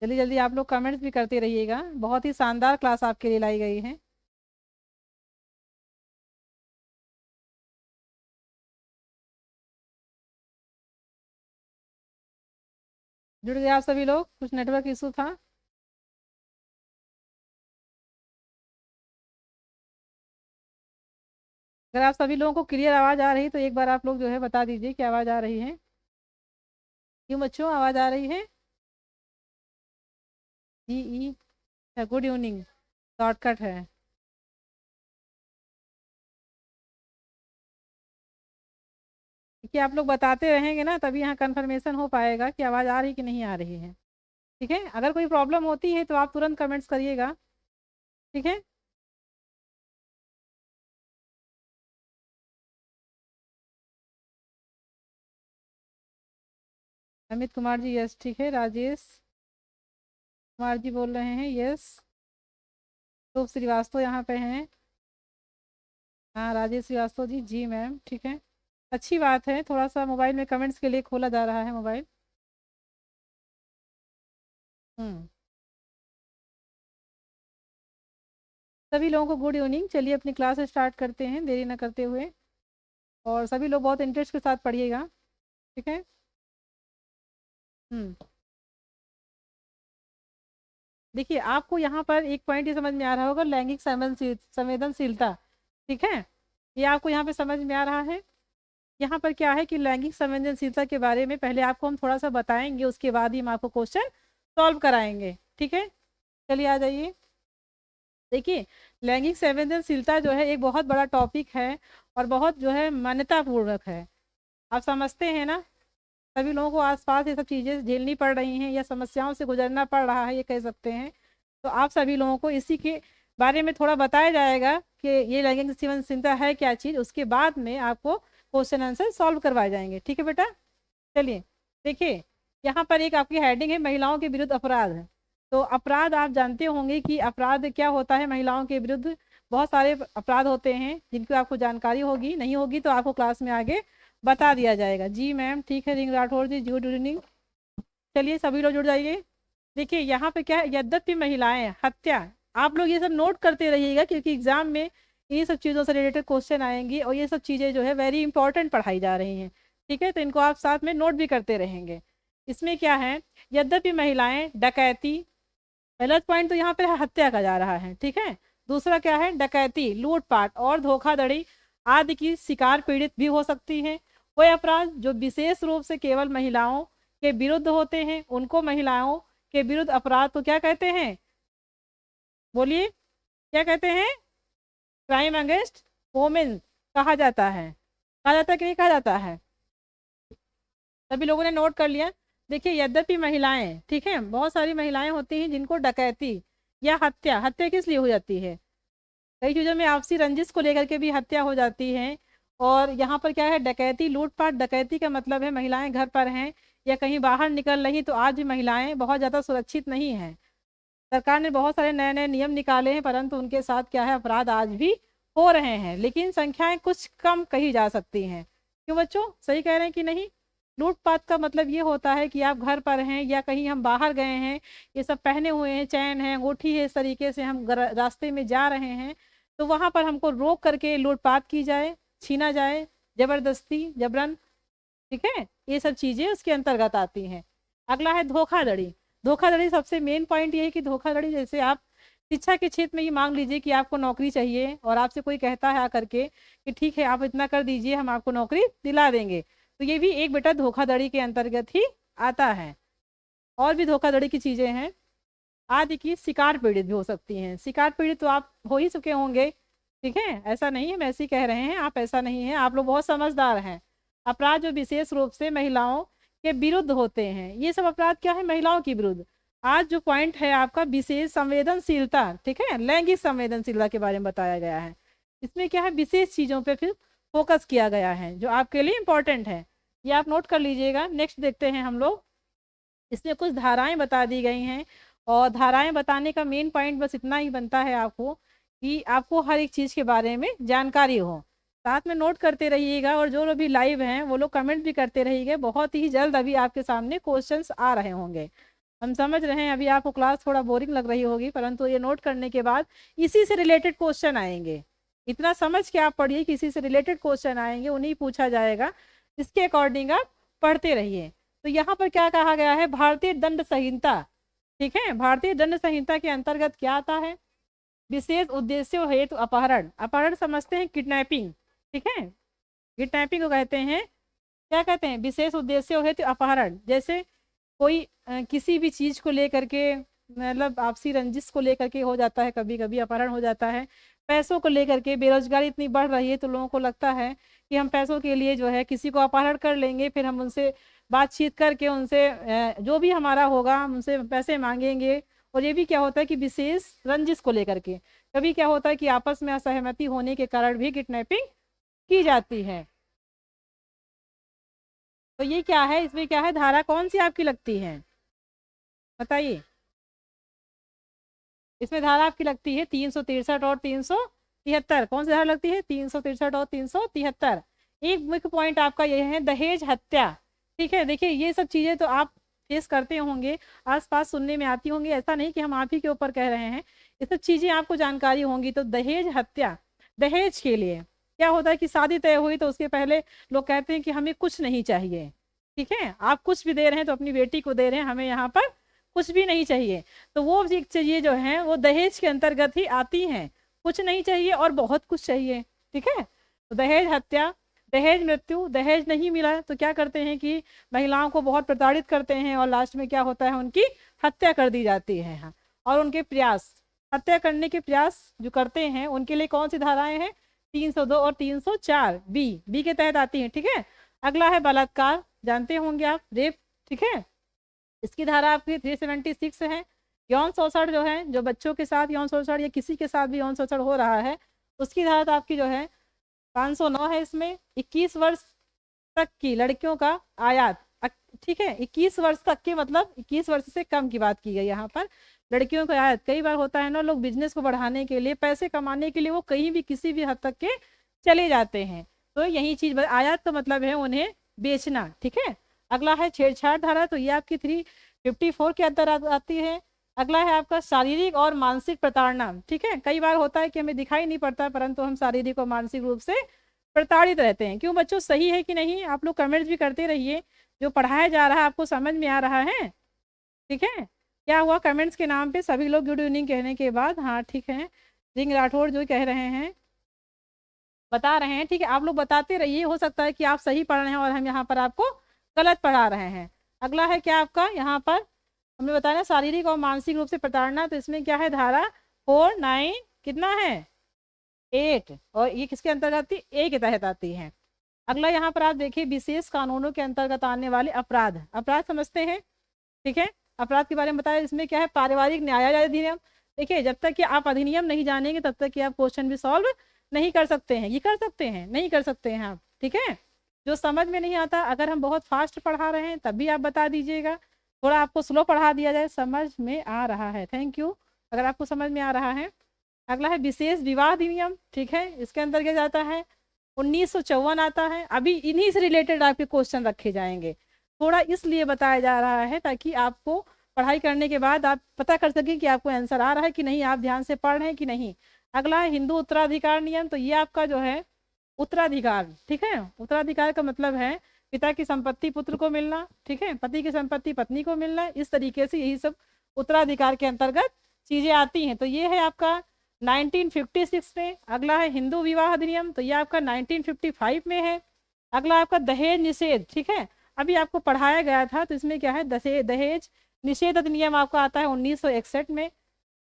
जल्दी जल्दी आप लोग कमेंट्स भी करते रहिएगा, बहुत ही शानदार क्लास आपके लिए लाई गई है। जुड़ गए आप सभी लोग, कुछ नेटवर्क इशू था। अगर आप सभी लोगों को क्लियर आवाज़ आ रही तो एक बार आप लोग जो है बता दीजिए कि आवाज़ आ रही है। क्यों बच्चों, आवाज़ आ रही है? जी ई, गुड इवनिंग, शॉर्टकट है। कि आप लोग बताते रहेंगे ना, तभी यहाँ कंफर्मेशन हो पाएगा कि आवाज़ आ रही कि नहीं आ रही है। ठीक है, अगर कोई प्रॉब्लम होती है तो आप तुरंत कमेंट्स करिएगा। ठीक है। अमित कुमार जी, यस ठीक है। राजेश कुमार जी बोल रहे हैं, यस। शुभ श्रीवास्तव यहाँ पे हैं। हाँ, राजेश श्रीवास्तव जी, जी मैम, ठीक है। अच्छी बात है, थोड़ा सा मोबाइल में कमेंट्स के लिए खोला जा रहा है मोबाइल। हम्म। सभी लोगों को गुड इवनिंग। चलिए अपनी क्लास स्टार्ट करते हैं देरी न करते हुए, और सभी लोग बहुत इंटरेस्ट के साथ पढ़िएगा। ठीक है। हम्म। देखिए, आपको यहाँ पर एक पॉइंट ये समझ में आ रहा होगा, लैंगिक संवेदनशीलता। ठीक है, ये आपको यहाँ पे समझ में आ रहा है। यहाँ पर क्या है कि लैंगिक संवेदनशीलता के बारे में पहले आपको हम थोड़ा सा बताएंगे, उसके बाद ही हम आपको क्वेश्चन सॉल्व कराएंगे। ठीक है, चलिए आ जाइए। देखिए, लैंगिक संवेदनशीलता जो है एक बहुत बड़ा टॉपिक है, और बहुत जो है मान्यता पूर्वक है। आप समझते हैं ना, सभी लोगों को आसपास ये सब चीज़ें झेलनी पड़ रही हैं या समस्याओं से गुजरना पड़ रहा है, ये कह सकते हैं। तो आप सभी लोगों को इसी के बारे में थोड़ा बताया जाएगा कि ये लैंगिक संवेदनशीलता है क्या चीज़, उसके बाद में आपको क्वेश्चन आंसर सॉल्व करवाए जाएंगे। ठीक है बेटा, चलिए। देखिए, यहाँ पर एक आपकी हेडिंग है, महिलाओं के विरुद्ध अपराध। तो अपराध आप जानते होंगे कि अपराध क्या होता है महिलाओं के विरुद्ध। बहुत सारे अपराध होते हैं जिनकी आपको जानकारी होगी, नहीं होगी तो आपको क्लास में आगे बता दिया जाएगा। जी मैम, ठीक है। रिंग राठौर जी, गुड इवनिंग। चलिए सभी लोग जुड़ जाइए। देखिए, यहाँ पे क्या है, यद्यपि महिलाएं हत्या, आप लोग ये सब नोट करते रहिएगा, क्योंकि एग्जाम में ये सब चीज़ों से रिलेटेड क्वेश्चन आएंगी, और ये सब चीज़ें जो है वेरी इंपॉर्टेंट पढ़ाई जा रही हैं। ठीक है, तो इनको आप साथ में नोट भी करते रहेंगे। इसमें क्या है, यद्यपि महिलाएं डकैती, पहला पॉइंट तो यहाँ पे हत्या का जा रहा है। ठीक है। दूसरा क्या है, डकैती, लूटपाट और धोखाधड़ी आदि की शिकार पीड़ित भी हो सकती है। वह अपराध जो विशेष रूप से केवल महिलाओं के विरुद्ध होते हैं, उनको महिलाओं के विरुद्ध अपराध तो क्या कहते हैं? बोलिए, क्या कहते हैं? क्राइम अगेंस्ट वोमेन कहा जाता है। कहा जाता है कि नहीं कहा जाता है? सभी लोगों ने नोट कर लिया। देखिए, यद्यपि महिलाएं, ठीक है, बहुत सारी महिलाएं होती हैं जिनको डकैती या हत्या, हत्या किस लिए हो जाती है, कई चीज़ों में आपसी रंजिश को लेकर के भी हत्या हो जाती है। और यहाँ पर क्या है, डकैती, लूटपाट। डकैती का मतलब है महिलाएं घर पर हैं या कहीं बाहर निकल रही, तो आज भी महिलाएं बहुत ज़्यादा सुरक्षित नहीं हैं। सरकार ने बहुत सारे नए नए नियम निकाले हैं, परंतु उनके साथ क्या है, अपराध आज भी हो रहे हैं, लेकिन संख्याएं कुछ कम कही जा सकती हैं। क्यों बच्चों, सही कह रहे हैं कि नहीं? लूटपाट का मतलब ये होता है कि आप घर पर हैं या कहीं हम बाहर गए हैं, ये सब पहने हुए हैं, चैन है, अंगूठी है, इस तरीके से हम रास्ते में जा रहे हैं, तो वहां पर हमको रोक करके लूटपाट की जाए, छीना जाए, जबरदस्ती, जबरन। ठीक है, ये सब चीजें उसके अंतर्गत आती हैं। अगला है धोखाधड़ी। धोखाधड़ी सबसे मेन पॉइंट ये है कि धोखाधड़ी, जैसे आप शिक्षा के क्षेत्र में ही मान लीजिए कि आपको नौकरी चाहिए, और आपसे कोई कहता है आकर के कि ठीक है आप इतना कर दीजिए, हम आपको नौकरी दिला देंगे, तो ये भी एक बेटा धोखाधड़ी के अंतर्गत ही आता है। और भी धोखाधड़ी की चीजें हैं, आदि की शिकार पीड़ित भी हो सकती हैं। शिकार पीड़ित तो आप हो ही चुके होंगे। ठीक है, ऐसा नहीं है, हम ऐसे ही कह रहे हैं, आप ऐसा नहीं है, आप लोग बहुत समझदार हैं। अपराध जो विशेष रूप से महिलाओं के विरुद्ध होते हैं, ये सब अपराध क्या है, महिलाओं के विरुद्ध। आज जो पॉइंट है आपका, विशेष संवेदनशीलता, ठीक है, लैंगिक संवेदनशीलता के बारे में बताया गया है। इसमें क्या है, विशेष चीजों पे फिर फोकस किया गया है जो आपके लिए इंपॉर्टेंट है। ये आप नोट कर लीजिएगा। नेक्स्ट देखते हैं हम लोग। इसमें कुछ धाराएं बता दी गई हैं, और धाराएं बताने का मेन पॉइंट बस इतना ही बनता है आपको, कि आपको हर एक चीज़ के बारे में जानकारी हो। साथ में नोट करते रहिएगा, और जो लोग भी लाइव हैं वो लोग कमेंट भी करते रहिएगा। बहुत ही जल्द अभी आपके सामने क्वेश्चंस आ रहे होंगे। हम समझ रहे हैं। अभी आपको क्लास थोड़ा बोरिंग लग रही होगी, परंतु ये नोट करने के बाद इसी से रिलेटेड क्वेश्चन आएंगे। इतना समझ के आप पढ़िए कि इसी से रिलेटेड क्वेश्चन आएंगे, उन्हीं पूछा जाएगा, इसके अकॉर्डिंग आप पढ़ते रहिए। तो यहाँ पर क्या कहा गया है, भारतीय दंड संहिता, ठीक है, भारतीय दंड संहिता के अंतर्गत क्या आता है, विशेष उद्देश्यों हेतु अपहरण। अपहरण समझते हैं किडनैपिंग, ठीक है, किडनैपिंग को कहते हैं, क्या कहते हैं, विशेष उद्देश्यों हेतु अपहरण। जैसे कोई किसी भी चीज को लेकर के, मतलब आपसी रंजिश को लेकर के हो जाता है, कभी कभी अपहरण हो जाता है। पैसों को लेकर के बेरोजगारी इतनी बढ़ रही है तो लोगों को लगता है कि हम पैसों के लिए जो है किसी को अपहरण कर लेंगे, फिर हम उनसे बातचीत करके उनसे जो भी हमारा होगा हम उनसे पैसे मांगेंगे। और ये भी क्या होता है कि विशेष रंजिश को लेकर के, कभी क्या होता है कि आपस में असहमति होने के कारण भी किडनैपिंग की जाती है। तो ये क्या है, इसमें क्या है, धारा कौन सी आपकी लगती है बताइए। इसमें धारा आपकी लगती है 363 और 373। कौन सी धारा लगती है, 363 और 373। एक मुख्य पॉइंट आपका यह है दहेज हत्या, ठीक है। देखिए ये सब चीजें तो आप फेस करते होंगे, आसपास सुनने में आती होंगी, ऐसा नहीं कि हम आप ही के ऊपर कह रहे हैं, ये सब चीजें आपको जानकारी होंगी। तो दहेज हत्या, दहेज के लिए क्या होता है कि शादी तय हुई तो उसके पहले लोग कहते हैं कि हमें कुछ नहीं चाहिए, ठीक है, आप कुछ भी दे रहे हैं तो अपनी बेटी को दे रहे हैं, हमें यहाँ पर कुछ भी नहीं चाहिए। तो वो चीजें जो हैं वो दहेज के अंतर्गत ही आती हैं, कुछ नहीं चाहिए और बहुत कुछ चाहिए, ठीक है। तो दहेज हत्या, दहेज मृत्यु, दहेज नहीं मिला तो क्या करते हैं कि महिलाओं को बहुत प्रताड़ित करते हैं और लास्ट में क्या होता है, उनकी हत्या कर दी जाती है। हाँ, और उनके प्रयास, हत्या करने के प्रयास जो करते हैं उनके लिए कौन सी धाराएं हैं, 302 और 304 बी के तहत आती हैं, ठीक है। अगला है बलात्कार, जानते होंगे आप, रेप, ठीक है, इसकी धारा आपकी 376 है। यौन शोषण जो है, जो बच्चों के साथ यौन शोषण या किसी के साथ भी यौन शोषण हो रहा है, उसकी धारा तो आपकी जो है 509 है। इसमें 21 वर्ष तक की लड़कियों का आयात, ठीक है, 21 वर्ष तक के मतलब 21 वर्ष से कम की बात की गई यहाँ पर। लड़कियों का आयात, कई बार होता है ना, लोग बिजनेस को बढ़ाने के लिए, पैसे कमाने के लिए वो कहीं भी किसी भी हद तक के चले जाते हैं। तो यही चीज, आयात का मतलब है उन्हें बेचना, ठीक है। अगला है छेड़छाड़ धारा, तो ये आपकी 354 के अंदर आती है। अगला है आपका शारीरिक और मानसिक प्रताड़ना, ठीक है। कई बार होता है कि हमें दिखाई नहीं पड़ता परंतु हम शारीरिक और मानसिक रूप से प्रताड़ित रहते हैं। क्यों बच्चों, सही है कि नहीं, आप लोग कमेंट्स भी करते रहिए, जो पढ़ाया जा रहा है आपको समझ में आ रहा है, ठीक है। क्या हुआ, कमेंट्स के नाम पे सभी लोग गुड इवनिंग कहने के बाद, हाँ ठीक है, रिंग राठौड़ जो कह रहे हैं, बता रहे हैं, ठीक है, आप लोग बताते रहिए, हो सकता है कि आप सही पढ़ रहे हैं और हम यहाँ पर आपको गलत पढ़ा रहे हैं। अगला है क्या आपका, यहाँ पर हमने बताया शारीरिक और मानसिक रूप से प्रताड़ना, तो इसमें क्या है, धारा 49 कितना है 8, और ये किसके अंतर्गत आती, ए के तहत आती है। अगला यहाँ पर आप देखिए विशेष कानूनों के अंतर्गत आने वाले अपराध, अपराध समझते हैं, ठीक है। अपराध के बारे में बताया, इसमें क्या है, पारिवारिक न्याय अधिनियम। देखिए जब तक कि आप अधिनियम नहीं जानेंगे तब तक कि आप क्वेश्चन भी सॉल्व नहीं कर सकते हैं। ये कर सकते हैं, नहीं कर सकते हैं आप, ठीक है। जो समझ में नहीं आता, अगर हम बहुत फास्ट पढ़ा रहे हैं तब भी आप बता दीजिएगा, थोड़ा आपको स्लो पढ़ा दिया जाए, समझ में आ रहा है, थैंक यू अगर आपको समझ में आ रहा है। अगला है विशेष विवाह अधिनियम, ठीक है, इसके अंतर्गत आता है 1954 आता है। अभी इन्हीं से रिलेटेड आपके क्वेश्चन रखे जाएंगे, थोड़ा इसलिए बताया जा रहा है ताकि आपको पढ़ाई करने के बाद आप पता कर सकें कि आपको आंसर आ रहा है कि नहीं, आप ध्यान से पढ़ रहे हैं कि नहीं। अगला है हिंदू उत्तराधिकार नियम, तो ये आपका जो है उत्तराधिकार, ठीक है, उत्तराधिकार का मतलब है पिता की संपत्ति पुत्र को मिलना, ठीक है, पति की संपत्ति पत्नी को मिलना, इस तरीके से यही सब उत्तराधिकार के अंतर्गत चीजें आती हैं। तो ये है आपका 1956 में। अगला है हिंदू विवाह अधिनियम, तो ये आपका 1955 में है। अगला आपका दहेज निषेध, ठीक है, अभी आपको पढ़ाया गया था, तो इसमें क्या है, दहेज निषेध अधिनियम आपका आता है 1961 में।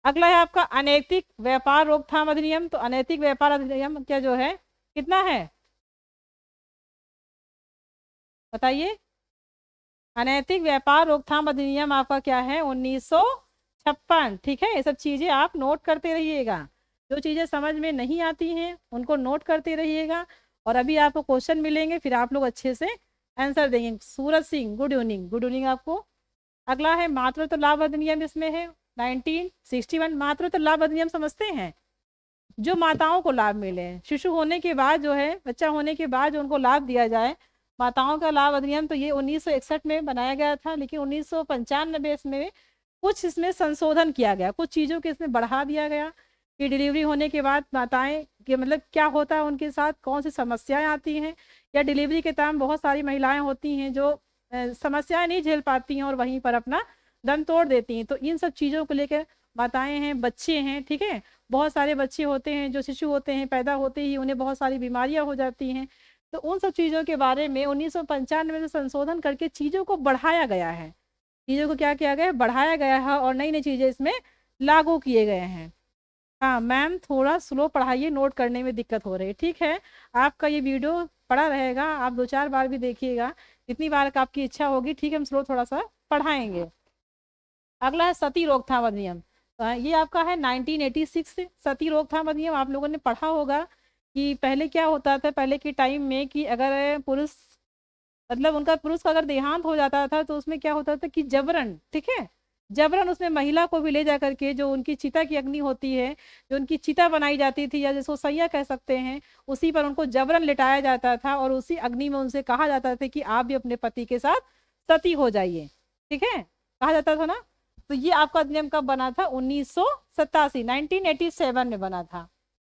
अगला है आपका अनैतिक व्यापार रोकथाम अधिनियम, तो अनैतिक व्यापार अधिनियम क्या जो है कितना है बताइए, अनैतिक व्यापार रोकथाम अधिनियम आपका क्या है 1956, ठीक है। ये सब चीजें आप नोट करते रहिएगा, जो चीजें समझ में नहीं आती हैं उनको नोट करते रहिएगा, और अभी आपको क्वेश्चन मिलेंगे फिर आप लोग अच्छे से आंसर देंगे। Suraj Singh good evening, good evening आपको। अगला है मातृत्व लाभ अधिनियम, इसमें है 1961। मातृत्व लाभ अधिनियम समझते हैं, जो माताओं को लाभ मिले, शिशु होने के बाद जो है, बच्चा होने के बाद जो उनको लाभ दिया जाए, माताओं का लाभ अधिनियम तो ये 1961 में बनाया गया था, लेकिन 1995 में कुछ इसमें संशोधन किया गया, कुछ चीज़ों के इसमें बढ़ा दिया गया कि डिलीवरी होने के बाद माताएं के मतलब क्या होता है, उनके साथ कौन सी समस्याएं आती हैं, या डिलीवरी के टाइम बहुत सारी महिलाएं होती हैं जो समस्याएं नहीं झेल पाती हैं और वहीं पर अपना दम तोड़ देती हैं। तो इन सब चीज़ों को लेकर माताएं हैं, बच्चे हैं, ठीक है, बहुत सारे बच्चे होते हैं जो शिशु होते हैं, पैदा होते ही उन्हें बहुत सारी बीमारियां हो जाती हैं। तो उन सब चीज़ों के बारे में 1995 में संशोधन करके चीज़ों को बढ़ाया गया है, चीज़ों को क्या किया गया है, बढ़ाया गया है, और नई नई चीज़ें इसमें लागू किए गए हैं। हाँ मैम, थोड़ा स्लो पढ़ाइए, नोट करने में दिक्कत हो रही है। ठीक है, आपका ये वीडियो पड़ा रहेगा, आप 2-4 बार भी देखिएगा, जितनी बार का आपकी इच्छा होगी। ठीक है, हम स्लो थोड़ा सा पढ़ाएंगे। अगला है सती रोकथाम अधिनियम। ये आपका है 1986 से। सती रोकथाम अधिनियम आप लोगों ने पढ़ा होगा कि पहले क्या होता था, पहले के टाइम में कि अगर पुरुष मतलब उनका पुरुष का अगर देहांत हो जाता था तो उसमें क्या होता था कि जबरन, ठीक है, जबरन उसमें महिला को भी ले जा करके जो उनकी चिता की अग्नि होती है, जो उनकी चिता बनाई जाती थी या जिसको सैया कह सकते हैं, उसी पर उनको जबरन लिटाया जाता था और उसी अग्नि में उनसे कहा जाता था कि आप भी अपने पति के साथ सती हो जाइए। ठीक है, कहा जाता था ना। तो ये आपका अधिनियम कब बना था, 1987 1987 में बना था।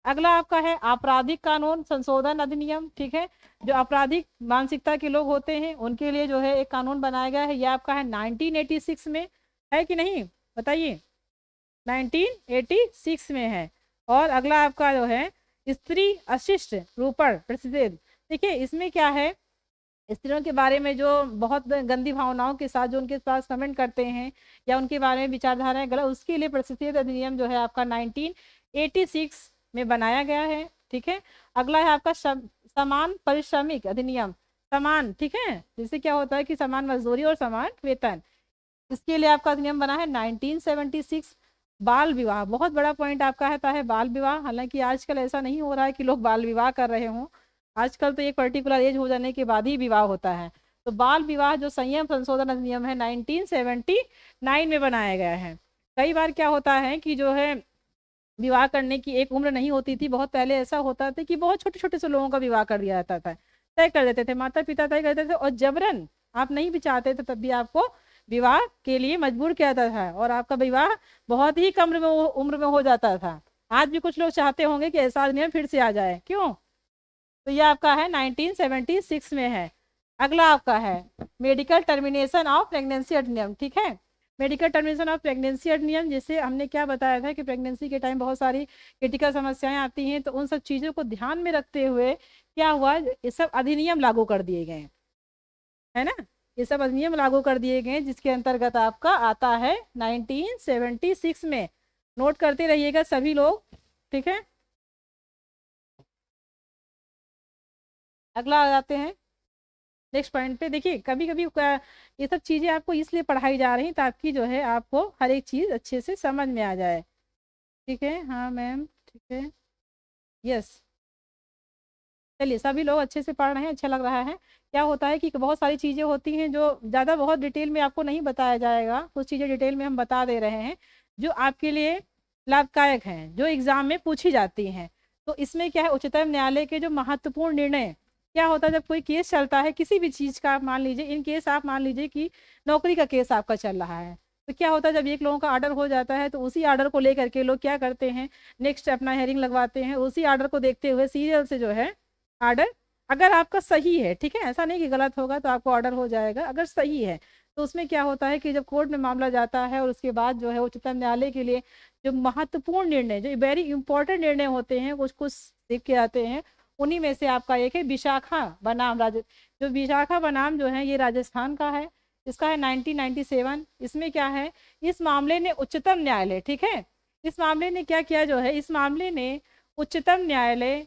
अगला आपका है आपराधिक कानून संशोधन अधिनियम। ठीक है, जो आपराधिक मानसिकता के लोग होते हैं उनके लिए जो है एक कानून बनाया गया है, ये आपका है 1986 में, है कि नहीं बताइए, 1986 में है। और अगला आपका जो है स्त्री अशिष्ट रूपण प्रतिषेध। देखिए इसमें क्या है, स्त्रियों के बारे में जो बहुत गंदी भावनाओं के साथ जो उनके पास कमेंट करते हैं या उनके बारे में विचारधाराएं गलत, उसके लिए प्रतिषेध अधिनियम जो है आपका 1986 में बनाया गया है। ठीक है, अगला है आपका समान पारिश्रमिक अधिनियम। समान, ठीक है, जिससे क्या होता है कि समान मजदूरी और समान वेतन, इसके लिए आपका अधिनियम बना है 1976। बाल विवाह, बहुत बड़ा पॉइंट आपका है बाल विवाह। हालांकि आजकल ऐसा नहीं हो रहा है कि लोग बाल विवाह कर रहे हों, आजकल तो एक पर्टिकुलर एज हो जाने के बाद ही विवाह होता है। तो बाल विवाह जो संयम संशोधन अधिनियम है 1979 में बनाया गया है। कई बार क्या होता है कि जो है विवाह करने की एक उम्र नहीं होती थी, बहुत पहले ऐसा होता था कि बहुत छोटे छोटे से लोगों का विवाह कर दिया जाता था, तय कर देते थे, माता पिता तय करते थे, और जबरन आप नहीं भी चाहते थे तब भी आपको विवाह के लिए मजबूर किया जाता था, और आपका विवाह बहुत ही कम उम्र में हो जाता था। आज भी कुछ लोग चाहते होंगे कि ऐसा नियम फिर से आ जाए, क्यों। तो ये आपका है 1976 में है। अगला आपका है मेडिकल टर्मिनेशन ऑफ प्रेगनेंसी अधिनियम। ठीक है, मेडिकल टर्मिनेशन ऑफ प्रेगनेंसी अधिनियम, जैसे हमने क्या बताया था कि प्रेगनेंसी के टाइम बहुत सारी क्रिटिकल समस्याएं आती हैं, तो उन सब चीज़ों को ध्यान में रखते हुए क्या हुआ, ये सब अधिनियम लागू कर दिए गए, है ना, ये सब अधिनियम लागू कर दिए गए, जिसके अंतर्गत आपका आता है 1976 में। नोट करते रहिएगा सभी लोग। ठीक है, अगला आ जाते हैं नेक्स्ट पॉइंट पे। देखिए कभी कभी ये सब चीज़ें आपको इसलिए पढ़ाई जा रही ताकि जो है आपको हर एक चीज़ अच्छे से समझ में आ जाए। ठीक है, हाँ मैम, ठीक है, यस, चलिए सभी लोग अच्छे से पढ़ रहे हैं, अच्छा लग रहा है। क्या होता है कि बहुत सारी चीज़ें होती हैं जो ज़्यादा बहुत डिटेल में आपको नहीं बताया जाएगा, कुछ चीज़ें डिटेल में हम बता दे रहे हैं जो आपके लिए लाभदायक हैं, जो एग्जाम में पूछी जाती हैं। तो इसमें क्या है, उच्चतम न्यायालय के जो महत्वपूर्ण निर्णय, क्या होता है जब कोई केस चलता है किसी भी चीज़ का, मान लीजिए इन केस आप मान लीजिए कि नौकरी का केस आपका चल रहा है, तो क्या होता है जब एक लोगों का ऑर्डर हो जाता है तो उसी ऑर्डर को लेकर के लोग क्या करते हैं, नेक्स्ट अपना हेयरिंग लगवाते हैं, उसी ऑर्डर को देखते हुए सीरियल से जो है ऑर्डर, अगर आपका सही है, ठीक है, ऐसा नहीं कि गलत होगा तो आपको ऑर्डर हो जाएगा, अगर सही है तो उसमें क्या होता है कि जब कोर्ट में मामला जाता है और उसके बाद जो है उच्चतम न्यायालय के लिए जो महत्वपूर्ण निर्णय, जो वेरी इंपॉर्टेंट निर्णय होते हैं, कुछ कुछ सीख के आते हैं, उन्हीं में से आपका एक है विशाखा बनाम जो विशाखा बनाम जो है ये राजस्थान का है, इसका है 1997। इसमें क्या है, इस मामले ने उच्चतम न्यायालय, ठीक है, इस मामले ने क्या किया, जो है इस मामले ने उच्चतम न्यायालय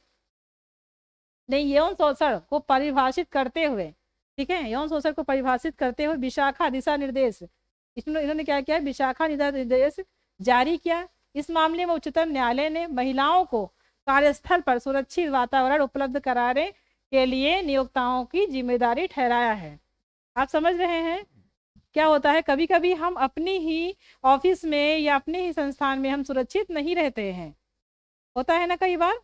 ने यौन शोषण को परिभाषित करते हुए, ठीक है, यौन शोषण को परिभाषित करते हुए विशाखा दिशा निर्देश, इसमें इन्होंने क्या किया, विशाखा दिशा निर्देश जारी किया। इस मामले में उच्चतम न्यायालय ने महिलाओं को कार्यस्थल पर सुरक्षित वातावरण उपलब्ध कराने के लिए नियोक्ताओं की जिम्मेदारी ठहराया है। आप समझ रहे हैं क्या होता है, कभी कभी हम अपनी ही ऑफिस में या अपने ही संस्थान में हम सुरक्षित नहीं रहते हैं, होता है ना, कई बार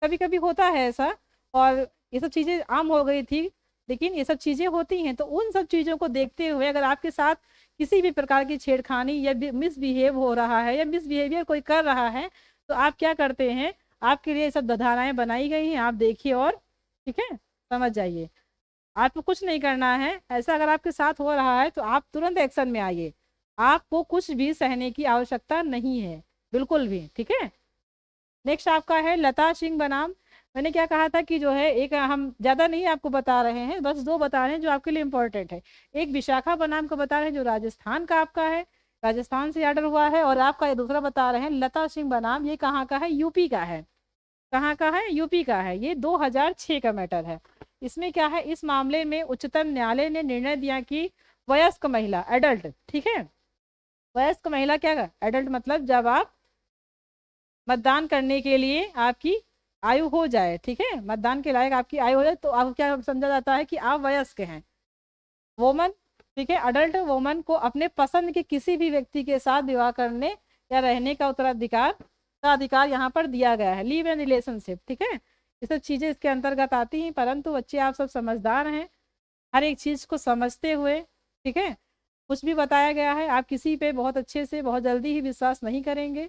कभी कभी होता है ऐसा, और ये सब चीज़ें आम हो गई थी। लेकिन ये सब चीज़ें होती हैं। तो उन सब चीज़ों को देखते हुए अगर आपके साथ किसी भी प्रकार की छेड़खानी या मिसबिहेव हो रहा है या मिसबिहेवियर कोई कर रहा है, तो आप क्या करते हैं, आपके लिए सब धाराएं बनाई गई हैं, आप देखिए और ठीक है समझ जाइए। आपको कुछ नहीं करना है, ऐसा अगर आपके साथ हो रहा है तो आप तुरंत एक्शन में आइए, आपको कुछ भी सहने की आवश्यकता नहीं है, बिल्कुल भी, ठीक है। नेक्स्ट आपका है लता सिंह बनाम। मैंने क्या कहा था कि जो है एक, हम ज़्यादा नहीं आपको बता रहे हैं, बस दो बता रहे हैं जो आपके लिए इंपॉर्टेंट है। एक विशाखा बनाम का बता रहे हैं जो राजस्थान का आपका है, राजस्थान से ऑर्डर हुआ है। और आपका ये दूसरा बता रहे हैं लता सिंह बनाम, ये कहाँ का है, यूपी का है। कहाँ का है, यूपी का है। ये 2006 का मैटर है। इसमें क्या है, इस मामले में उच्चतम न्यायालय ने निर्णय दिया कि वयस्क महिला, एडल्ट, ठीक है, वयस्क महिला क्या, एडल्ट मतलब जब आप मतदान करने के लिए आपकी आयु हो जाए, ठीक है, मतदान के लायक आपकी आयु हो जाए, तो आपको क्या समझा जाता है कि आप वयस्क हैं, वोमन, ठीक है। अडल्ट वोमन को अपने पसंद के किसी भी व्यक्ति के साथ विवाह करने या रहने का उत्तराधिकार का अधिकार यहाँ पर दिया गया है, लिव एंड रिलेशनशिप, ठीक है। ये सब चीज़ें इसके अंतर्गत आती हैं, परंतु बच्चे आप सब समझदार हैं, हर एक चीज़ को समझते हुए, ठीक है, कुछ भी बताया गया है आप किसी पे बहुत अच्छे से बहुत जल्दी ही विश्वास नहीं करेंगे,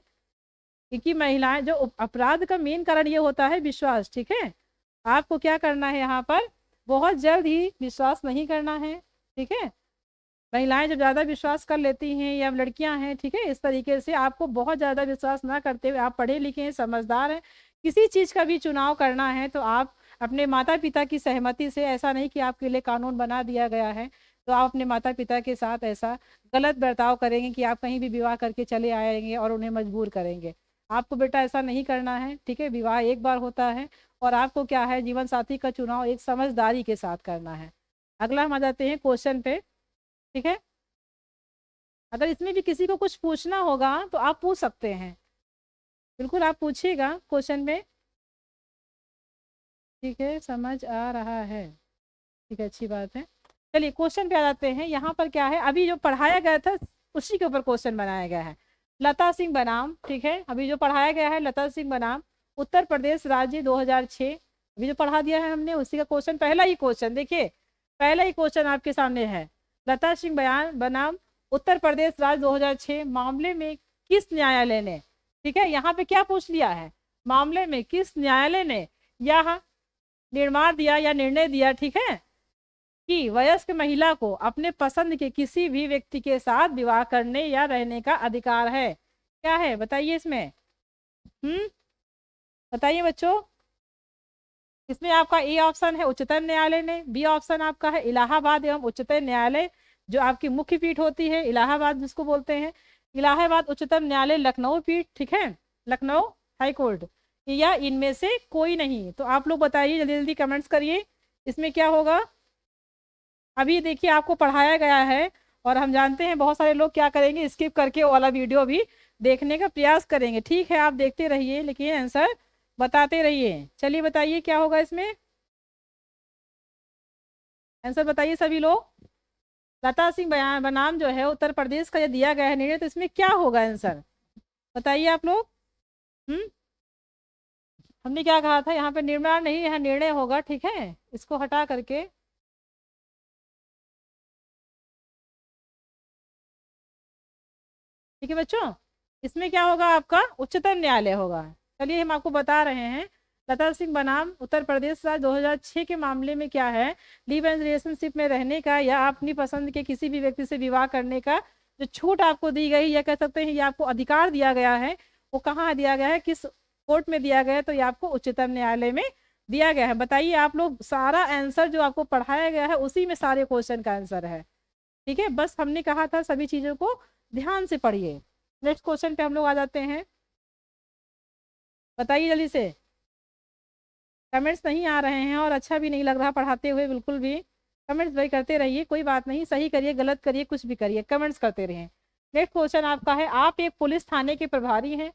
क्योंकि महिलाएं, जो अपराध का मेन कारण ये होता है विश्वास, ठीक है। आपको क्या करना है यहाँ पर, बहुत जल्द ही विश्वास नहीं करना है, ठीक है। महिलाएं जब ज़्यादा विश्वास कर लेती हैं या लड़कियां हैं, ठीक है, इस तरीके से आपको बहुत ज़्यादा विश्वास ना करते हुए, आप पढ़े लिखे हैं, समझदार हैं, किसी चीज़ का भी चुनाव करना है तो आप अपने माता पिता की सहमति से, ऐसा नहीं कि आपके लिए कानून बना दिया गया है तो आप अपने माता पिता के साथ ऐसा गलत बर्ताव करेंगे कि आप कहीं भी विवाह करके चले आएंगे और उन्हें मजबूर करेंगे। आपको बेटा ऐसा नहीं करना है, ठीक है। विवाह एक बार होता है और आपको क्या है, जीवन साथी का चुनाव एक समझदारी के साथ करना है। अगला हम आ जाते हैं क्वेश्चन पे, ठीक है। अगर इसमें भी किसी को कुछ पूछना होगा तो आप पूछ सकते हैं, बिल्कुल आप पूछिएगा क्वेश्चन में, ठीक है, समझ आ रहा है, ठीक है, अच्छी बात है। चलिए क्वेश्चन पे आ जाते हैं। यहाँ पर क्या है, अभी जो पढ़ाया गया था उसी के ऊपर क्वेश्चन बनाया गया है। लता सिंह बनाम, ठीक है, अभी जो पढ़ाया गया है लता सिंह बनाम उत्तर प्रदेश राज्य 2006, अभी जो पढ़ा दिया है हमने उसी का क्वेश्चन, पहला ही क्वेश्चन देखिए, पहला ही क्वेश्चन आपके सामने है। लता सिंह बयान बनाम उत्तर प्रदेश राज्य 2006 मामले में किस न्यायालय ने, ठीक है, यहाँ पे क्या पूछ लिया है, मामले में किस न्यायालय ने यह निर्माण दिया या निर्णय दिया, ठीक है, कि वयस्क महिला को अपने पसंद के किसी भी व्यक्ति के साथ विवाह करने या रहने का अधिकार है। क्या है बताइए इसमें, बताइए बच्चों। इसमें आपका ए ऑप्शन है उच्चतम न्यायालय ने, बी ऑप्शन आपका है इलाहाबाद एवं उच्चतम न्यायालय, जो आपकी मुख्य पीठ होती है इलाहाबाद जिसको बोलते हैं, इलाहाबाद उच्चतम न्यायालय लखनऊ पीठ, ठीक है, लखनऊ हाई कोर्ट, या इनमें से कोई नहीं। तो आप लोग बताइए, जल्दी जल्दी कमेंट्स करिए, इसमें क्या होगा। अभी देखिए आपको पढ़ाया गया है और हम जानते हैं बहुत सारे लोग क्या करेंगे, स्किप करके वो वाला वीडियो भी देखने का प्रयास करेंगे, ठीक है, आप देखते रहिए लेकिन आंसर बताते रहिए। चलिए बताइए क्या होगा इसमें, आंसर बताइए सभी लोग। लता सिंह बनाम जो है उत्तर प्रदेश का जो दिया गया है निर्णय, तो इसमें क्या होगा आंसर, बताइए आप लोग। हमने क्या कहा था, यहाँ पे निर्माण नहीं, यहाँ निर्णय होगा, ठीक है, इसको हटा करके, ठीक है बच्चों, इसमें क्या होगा आपका उच्चतम न्यायालय होगा। चलिए हम आपको बता रहे हैं, लता सिंह बनाम उत्तर प्रदेश राज्य 2006 के मामले में क्या है, लिव एंड रिलेशनशिप में रहने का या अपनी पसंद के किसी भी व्यक्ति से विवाह करने का जो छूट आपको दी गई या कह सकते हैं ये आपको अधिकार दिया गया है, वो कहाँ दिया गया है, किस कोर्ट में दिया गया है, तो ये आपको उच्चतम न्यायालय में दिया गया है। बताइए आप लोग, सारा आंसर जो आपको पढ़ाया गया है उसी में सारे क्वेश्चन का आंसर है, ठीक है। बस हमने कहा था सभी चीजों को ध्यान से पढ़िए। नेक्स्ट क्वेश्चन पे हम लोग आ जाते हैं, बताइए जल्दी से, कमेंट्स नहीं आ रहे हैं और अच्छा भी नहीं लग रहा पढ़ाते हुए बिल्कुल भी। कमेंट्स भाई करते रहिए, कोई बात नहीं, सही करिए गलत करिए कुछ भी करिए, कमेंट्स करते रहिए। नेक्स्ट क्वेश्चन आपका है, आप एक पुलिस थाने के प्रभारी हैं,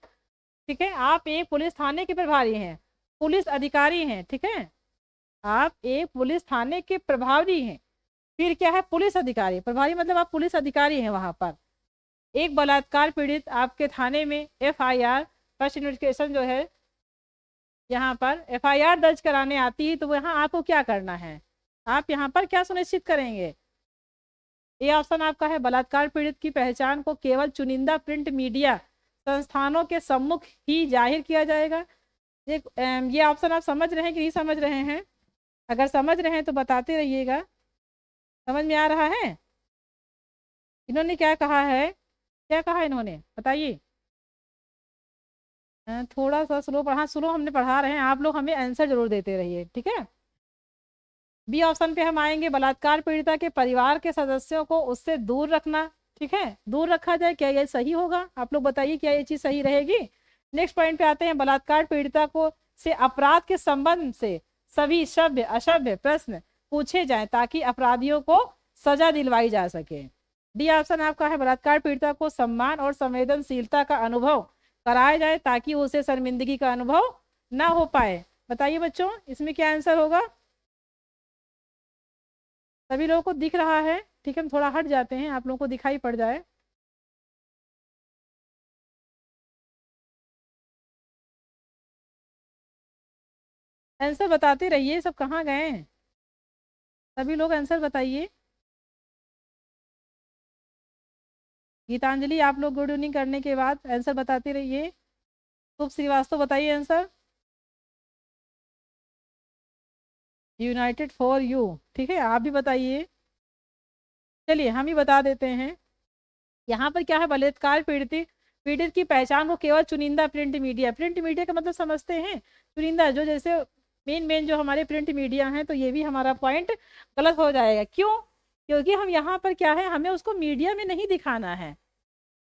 ठीक है, आप एक पुलिस थाने के प्रभारी हैं, पुलिस अधिकारी हैं, ठीक है, आप एक पुलिस थाने के प्रभारी हैं, फिर क्या है पुलिस अधिकारी, प्रभारी मतलब आप पुलिस अधिकारी हैं वहां पर। एक बलात्कार पीड़ित आपके थाने में FIR फर्स्ट इन्वेस्टिगेशन जो है यहाँ पर FIR दर्ज कराने आती है, तो वहाँ आपको क्या करना है, आप यहाँ पर क्या सुनिश्चित करेंगे? ये ऑप्शन आपका है, बलात्कार पीड़ित की पहचान को केवल चुनिंदा प्रिंट मीडिया संस्थानों के सम्मुख ही जाहिर किया जाएगा। ये ऑप्शन आप समझ रहे हैं कि नहीं समझ रहे हैं? अगर समझ रहे हैं तो बताते रहिएगा। समझ में आ रहा है? इन्होंने क्या कहा है, क्या कहा इन्होंने, बताइए। थोड़ा सा स्लो पढ़ा, स्लो हमने पढ़ा रहे हैं, आप लोग हमें आंसर जरूर देते रहिए, ठीक है। बी ऑप्शन पे हम आएंगे, बलात्कार पीड़िता के परिवार के सदस्यों को उससे दूर रखना, ठीक है, दूर रखा जाए। क्या ये सही होगा? आप लोग बताइए, क्या ये चीज सही रहेगी? नेक्स्ट पॉइंट पे आते हैं, बलात्कार पीड़िता को से अपराध के संबंध से सभी सभ्य असभ्य प्रश्न पूछे जाएं ताकि अपराधियों को सजा दिलवाई जा सके। डी ऑप्शन आपका है, बलात्कार पीड़िता को सम्मान और संवेदनशीलता का अनुभव कराया जाए ताकि उसे शर्मिंदगी का अनुभव ना हो पाए। बताइए बच्चों, इसमें क्या आंसर होगा? सभी लोगों को दिख रहा है? ठीक है, हम थोड़ा हट जाते हैं, आप लोगों को दिखाई पड़ जाए। आंसर बताते रहिए, सब कहाँ गए? सभी लोग आंसर बताइए। गीतांजलि, आप लोग गुड इवनिंग करने के बाद आंसर बताते रहिए। शुभ श्रीवास्तव, बताइए आंसर। यूनाइटेड फॉर यू, ठीक है, आप भी बताइए। चलिए हम ही बता देते हैं। यहाँ पर क्या है, बलात्कार पीड़ित की पहचान को केवल चुनिंदा प्रिंट मीडिया का मतलब समझते हैं चुनिंदा, जो जैसे मेन मेन जो हमारे प्रिंट मीडिया हैं, तो ये भी हमारा पॉइंट गलत हो जाएगा। क्यों? क्योंकि हम यहाँ पर क्या है, हमें उसको मीडिया में नहीं दिखाना है।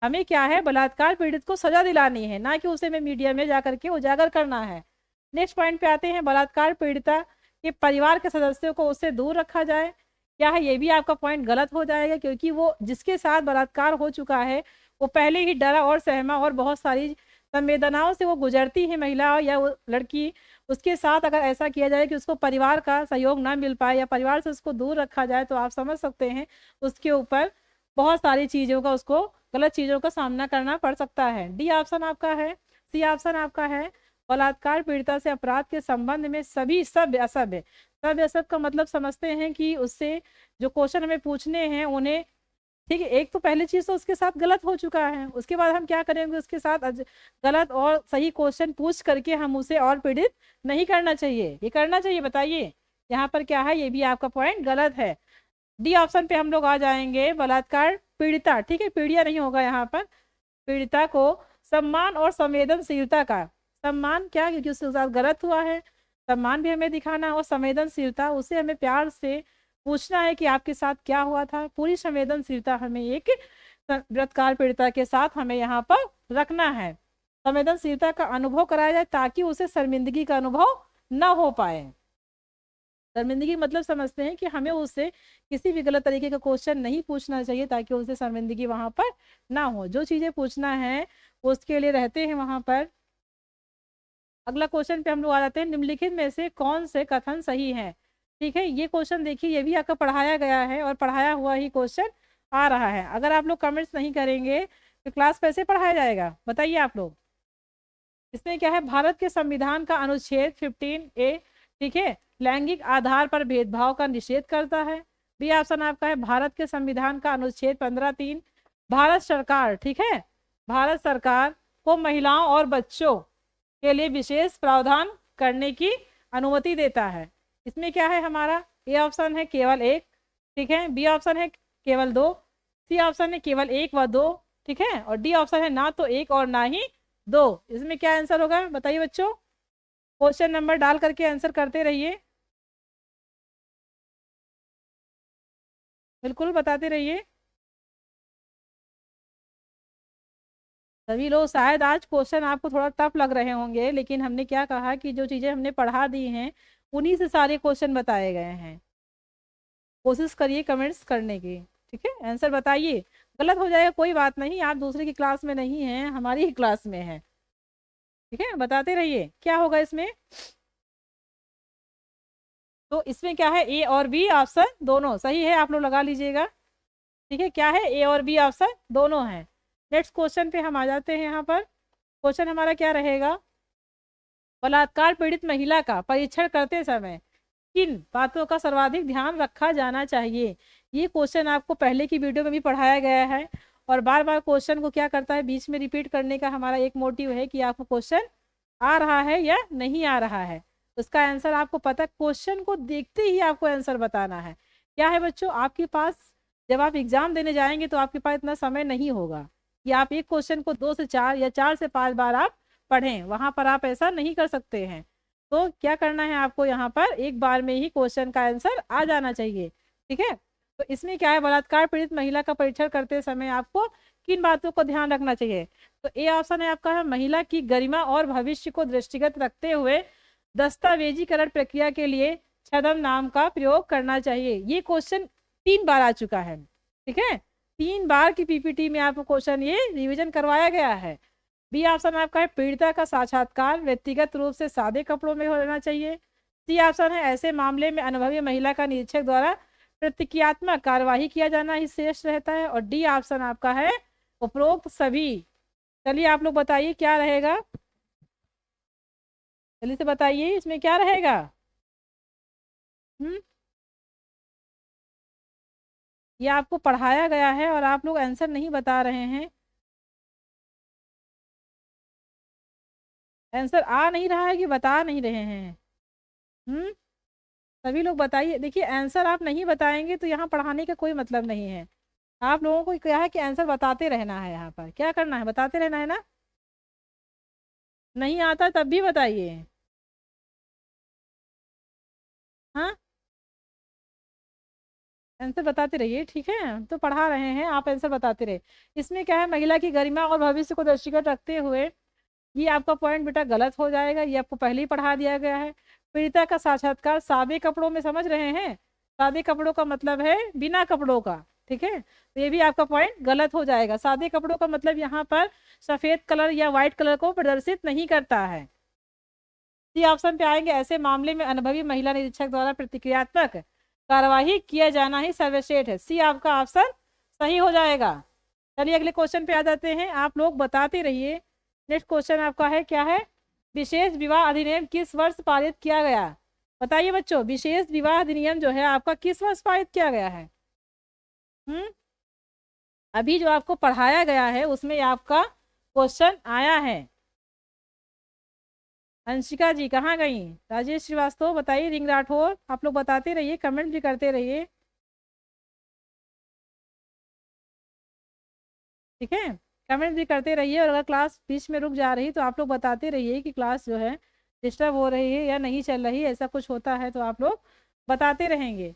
हमें क्या है, बलात्कार पीड़ित को सजा दिलानी है, ना कि उसे में मीडिया में जाकर के उजागर करना है। नेक्स्ट पॉइंट पे आते हैं, बलात्कार पीड़िता के परिवार के सदस्यों को उससे दूर रखा जाए। क्या है, ये भी आपका पॉइंट गलत हो जाएगा, क्योंकि वो जिसके साथ बलात्कार हो चुका है वो पहले ही डरा और सहमा और बहुत सारी संवेदनाओं से वो गुजरती है महिला या वो लड़की। उसके साथ अगर ऐसा किया जाए कि उसको परिवार का सहयोग ना मिल पाए या परिवार से उसको दूर रखा जाए, तो आप समझ सकते हैं उसके ऊपर बहुत सारी चीज़ों का, उसको गलत चीज़ों का सामना करना पड़ सकता है। डी ऑप्शन आपका है, सी ऑप्शन आपका है, बलात्कार पीड़िता से अपराध के संबंध में सभी सभ्य असभ्य। सभ्य असभ्य का मतलब समझते हैं कि उससे जो क्वेश्चन हमें पूछने हैं उन्हें, ठीक है, एक तो पहली चीज तो उसके साथ गलत हो चुका है, उसके बाद हम क्या करेंगे, उसके साथ गलत और सही क्वेश्चन पूछ करके हम उसे और पीड़ित नहीं करना चाहिए, ये करना चाहिए। बताइए यहाँ पर क्या है, ये भी आपका पॉइंट गलत है। डी ऑप्शन पे हम लोग आ जाएंगे, बलात्कार पीड़िता, ठीक है, पीड़िया नहीं होगा यहाँ पर, पीड़िता को सम्मान और संवेदनशीलता का, सम्मान क्या, क्योंकि उसके साथ गलत हुआ है, सम्मान भी हमें दिखाना, और संवेदनशीलता, उसे हमें प्यार से पूछना है कि आपके साथ क्या हुआ था। पूरी संवेदनशीलता हमें एक बलात्कार पीड़िता के साथ हमें यहाँ पर रखना है। संवेदनशीलता का अनुभव कराया जाए ताकि उसे शर्मिंदगी का अनुभव न हो पाए। शर्मिंदगी मतलब समझते हैं कि हमें उससे किसी भी गलत तरीके का क्वेश्चन नहीं पूछना चाहिए ताकि उसे शर्मिंदगी वहां पर ना हो। जो चीजें पूछना है उसके लिए रहते हैं वहां पर। अगला क्वेश्चन पे हम लोग आ जाते हैं, निम्नलिखित में से कौन से कथन सही है। ठीक है, ये क्वेश्चन देखिए, ये भी आपका पढ़ाया गया है और पढ़ाया हुआ ही क्वेश्चन आ रहा है। अगर आप लोग कमेंट्स नहीं करेंगे तो क्लास कैसे पढ़ाया जाएगा, बताइए आप लोग। इसमें क्या है, भारत के संविधान का अनुच्छेद 15A, ठीक है, लैंगिक आधार पर भेदभाव का निषेध करता है। बी ऑप्शन आपका है, भारत के संविधान का अनुच्छेद 15(3) भारत सरकार, ठीक है, भारत सरकार को महिलाओं और बच्चों के लिए विशेष प्रावधान करने की अनुमति देता है। इसमें क्या है हमारा, ए ऑप्शन है केवल एक, ठीक है, बी ऑप्शन है केवल दो, सी ऑप्शन है केवल एक व दो, ठीक है, और डी ऑप्शन है ना तो एक और ना ही दो। इसमें क्या आंसर होगा, बताइए बच्चों। क्वेश्चन नंबर डाल करके आंसर करते रहिए, बिल्कुल बताते रहिए। सभी लोग शायद आज क्वेश्चन आपको थोड़ा टफ लग रहे होंगे, लेकिन हमने क्या कहा कि जो चीजें हमने पढ़ा दी हैं उन्हीं से सारे क्वेश्चन बताए गए हैं। कोशिश करिए कमेंट्स करने की, ठीक है, आंसर बताइए। गलत हो जाएगा कोई बात नहीं, आप दूसरे की क्लास में नहीं हैं, हमारी ही क्लास में है, ठीक है, बताते रहिए क्या होगा इसमें। तो इसमें क्या है, ए और बी ऑप्शन दोनों सही है, आप लोग लगा लीजिएगा, ठीक है, क्या है, ए और बी ऑप्शन दोनों है। नेक्स्ट क्वेश्चन पे हम आ जाते हैं। यहाँ पर क्वेश्चन हमारा क्या रहेगा, बलात्कार पीड़ित महिला का परीक्षण करते समय किन बातों का सर्वाधिक ध्यान रखा जाना चाहिए। ये क्वेश्चन आपको पहले की वीडियो में भी पढ़ाया गया है, और बार बार क्वेश्चन को क्या करता है, बीच में रिपीट करने का हमारा एक मोटिव है कि आपको क्वेश्चन आ रहा है या नहीं आ रहा है। उसका आंसर आपको पता, क्वेश्चन को देखते ही आपको आंसर बताना है। क्या है बच्चों, आपके पास जब आप एग्जाम देने जाएंगे तो आपके पास इतना समय नहीं होगा कि आप एक क्वेश्चन को 2 से 4 या 4 से 5 बार आप पढ़ें, वहां पर आप ऐसा नहीं कर सकते हैं। तो क्या करना है आपको, यहाँ पर एक बार में ही क्वेश्चन का आंसर आ जाना चाहिए। ठीक है, तो इसमें क्या है, बलात्कार पीड़ित महिला का परीक्षण करते समय आपको किन बातों को ध्यान रखना चाहिए। तो ए ऑप्शन है आपका है, महिला की गरिमा और भविष्य को दृष्टिगत रखते हुए दस्तावेजीकरण प्रक्रिया के लिए छद्म नाम का प्रयोग करना चाहिए। ये क्वेश्चन 3 बार आ चुका है। ठीक है, 3 बार की पीपीटी में आपको क्वेश्चन ये रिवीजन करवाया गया है। बी ऑप्शन आपका है, पीड़िता का साक्षात्कार व्यक्तिगत रूप से सादे कपड़ों में होना चाहिए। सी ऑप्शन है, ऐसे मामले में अनुभवी महिला का निरीक्षक द्वारा प्रतिक्रियात्मक कार्यवाही किया जाना ही श्रेष्ठ रहता है। और डी ऑप्शन आपका है, उपरोक्त सभी। चलिए आप लोग बताइए क्या रहेगा, जल्दी से बताइए इसमें क्या रहेगा। ये आपको पढ़ाया गया है और आप लोग आंसर नहीं बता रहे हैं। आंसर आ नहीं रहा है कि बता नहीं रहे हैं। हम्म सभी लोग बताइए। देखिए, आंसर आप नहीं बताएंगे तो यहाँ पढ़ाने का कोई मतलब नहीं है। आप लोगों को क्या है कि आंसर बताते रहना है, यहाँ पर क्या करना है, बताते रहना है ना। नहीं आता तब भी बताइए। हाँ, आंसर बताते रहिए। ठीक है, तो पढ़ा रहे हैं, आप आंसर बताते रहे। इसमें क्या है, महिला की गरिमा और भविष्य को दृष्टिगत रखते हुए, ये आपका पॉइंट बेटा गलत हो जाएगा, ये आपको पहले ही पढ़ा दिया गया है। पीड़िता का साक्षात्कार सादे कपड़ों में, समझ रहे हैं, सादे कपड़ों का मतलब है बिना कपड़ों का। ठीक है, तो ये भी आपका पॉइंट गलत हो जाएगा। सादे कपड़ों का मतलब यहाँ पर सफेद कलर या व्हाइट कलर को प्रदर्शित नहीं करता है। सी ऑप्शन पे आएंगे, ऐसे मामले में अनुभवी महिला निरीक्षक द्वारा प्रतिक्रियात्मक कार्यवाही किया जाना ही सर्वश्रेष्ठ है। सी आपका ऑप्शन सही हो जाएगा। चलिए अगले क्वेश्चन पे आ जाते हैं, आप लोग बताते रहिए। नेक्स्ट क्वेश्चन आपका है, क्या है, विशेष विवाह अधिनियम किस वर्ष पारित किया गया। बताइए बच्चों, विशेष विवाह अधिनियम जो है आपका किस वर्ष पारित किया गया है। हम्म अभी जो आपको पढ़ाया गया है उसमें आपका क्वेश्चन आया है। अंशिका जी कहाँ गई, राजेश श्रीवास्तव बताइए, रिंग राठौर, आप लोग बताते रहिए, कमेंट भी करते रहिए। ठीक है, कमेंट भी करते रहिए, और अगर क्लास बीच में रुक जा रही तो आप लोग बताते रहिए कि क्लास जो है डिस्टर्ब हो रही है या नहीं चल रही, ऐसा कुछ होता है तो आप लोग बताते रहेंगे।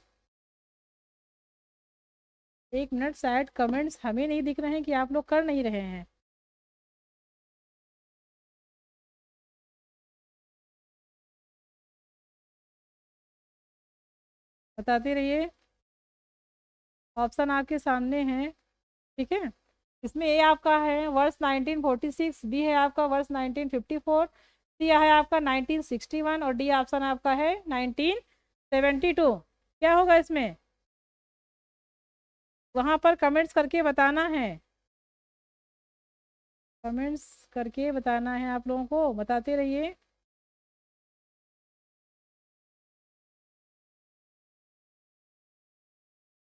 1 मिनट, शायद कमेंट्स हमें नहीं दिख रहे हैं कि आप लोग कर नहीं रहे हैं। बताते रहिए, ऑप्शन आपके सामने है। ठीक है, इसमें ए आपका है वर्ष 1946, बी है आपका वर्ष 1954, सी है आपका 1961, और डी ऑप्शन आपका है 1972। क्या होगा इसमें, वहां पर कमेंट्स करके बताना है, कमेंट्स करके बताना है आप लोगों को, बताते रहिए।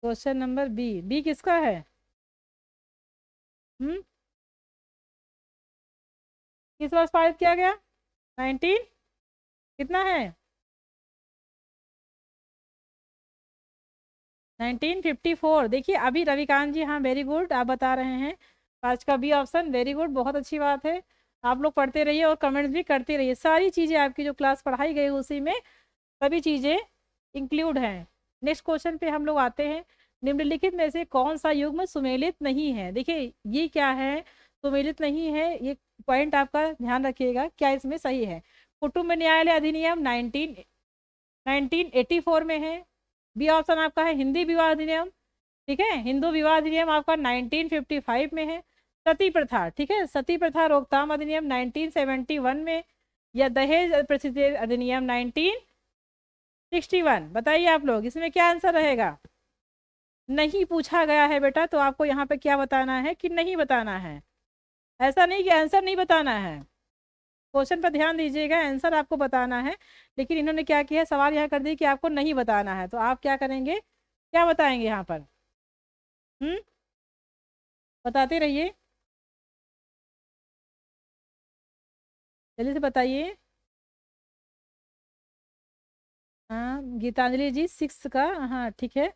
क्वेश्चन नंबर बी, बी किसका है। हम्म किस वर्ष पारित किया गया, 19 कितना है, 1954। देखिए अभी रविकांत जी, हाँ वेरी गुड, आप बता रहे हैं आज का बी ऑप्शन, वेरी गुड, बहुत अच्छी बात है। आप लोग पढ़ते रहिए और कमेंट्स भी करते रहिए, सारी चीज़ें आपकी जो क्लास पढ़ाई गई उसी में सभी चीज़ें इंक्लूड हैं। नेक्स्ट क्वेश्चन पे हम लोग आते हैं, निम्नलिखित में से कौन सा युग्म सुमेलित नहीं है। देखिए ये क्या है, सुमेलित नहीं है, ये पॉइंट आपका ध्यान रखिएगा, क्या इसमें सही है। कुटुंब न्यायालय अधिनियम 1984 में है। बी ऑप्शन आपका है, हिंदी विवाह अधिनियम, ठीक है, हिंदू विवाह अधिनियम आपका 1955 में है। सती प्रथा, ठीक है, सती प्रथा रोकथाम अधिनियम 1971 में, या दहेज प्रतिषेध अधिनियम 1961। बताइए आप लोग इसमें क्या आंसर रहेगा। नहीं पूछा गया है बेटा, तो आपको यहाँ पे क्या बताना है कि नहीं बताना है, ऐसा नहीं कि आंसर नहीं बताना है। क्वेश्चन पर ध्यान दीजिएगा, आंसर आपको बताना है, लेकिन इन्होंने क्या किया है, सवाल यहाँ कर दिया कि आपको नहीं बताना है, तो आप क्या करेंगे, क्या बताएंगे यहाँ पर? हम्म, बताते रहिए, जल्दी से बताइए। हाँ गीतांजलि जी, 6 का, हाँ ठीक है,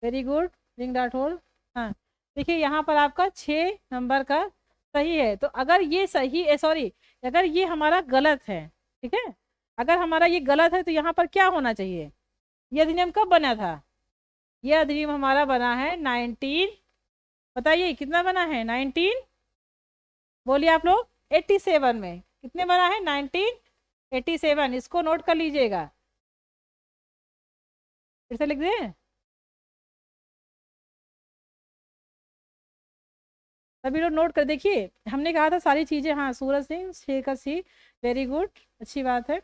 very good, ring dot hold. हाँ देखिए यहाँ पर आपका 6 नंबर का सही है। तो अगर ये सही है, सॉरी, अगर ये हमारा गलत है, ठीक है, अगर हमारा ये गलत है तो यहाँ पर क्या होना चाहिए? ये अधिनियम कब बना था? ये अधिनियम हमारा बना है 19, बताइए कितना बना है? 19, बोलिए आप लोग, 87 में। कितने बना है? 1987। इसको नोट कर लीजिएगा, फिर से लिख दें, सभी लोग नोट कर देखिए। हमने कहा था सारी चीजें, हाँ सूरज सिंह, 6 का C, वेरी गुड, अच्छी बात है,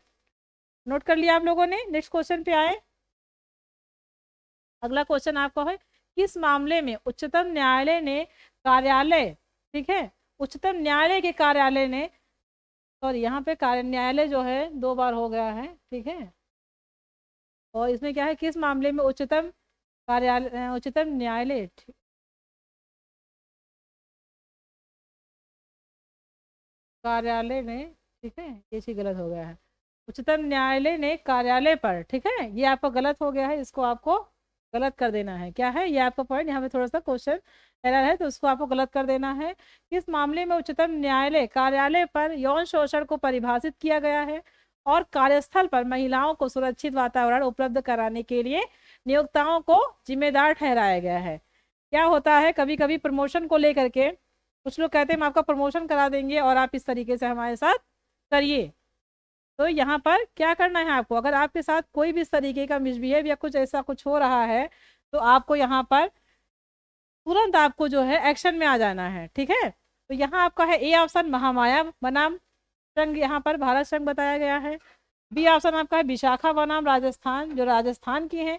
नोट कर लिया आप लोगों ने। नेक्स्ट क्वेश्चन पे आए। अगला क्वेश्चन आपका है, किस मामले में उच्चतम न्यायालय ने कार्यालय, ठीक है, उच्चतम न्यायालय के कार्यालय ने, सॉरी यहाँ पे कार्य न्यायालय जो है 2 बार हो गया है, ठीक है, और इसमें क्या है, किस मामले में उच्चतम कार्यालय, उच्चतम न्यायालय, कार्यालय ने, ठीक है, ये चीज गलत हो गया है, उच्चतम न्यायालय ने कार्यालय पर, ठीक है, ये आपका गलत हो गया है, इसको आपको गलत कर देना है। क्या है ये आपका पॉइंट, यहाँ पे थोड़ा सा क्वेश्चन एरर है, तो उसको आपको गलत कर देना है। किस मामले में उच्चतम न्यायालय कार्यालय पर यौन शोषण को परिभाषित किया गया है और कार्यस्थल पर महिलाओं को सुरक्षित वातावरण उपलब्ध कराने के लिए नियोक्ताओं को जिम्मेदार ठहराया गया है? क्या होता है, कभी कभी प्रमोशन को लेकर के कुछ लोग कहते हैं हम आपका प्रमोशन करा देंगे और आप इस तरीके से हमारे साथ करिए। तो यहाँ पर क्या करना है आपको, अगर आपके साथ कोई भी इस तरीके का मिसबिहेव या कुछ ऐसा कुछ हो रहा है, तो आपको यहाँ पर तुरंत आपको जो है एक्शन में आ जाना है, ठीक है। तो यहाँ आपका है ए ऑप्शन, महामाया बनाम संघ, यहाँ पर भारत संघ बताया गया है। बी ऑप्शन आपका है विशाखा बनाम राजस्थान, जो राजस्थान की है,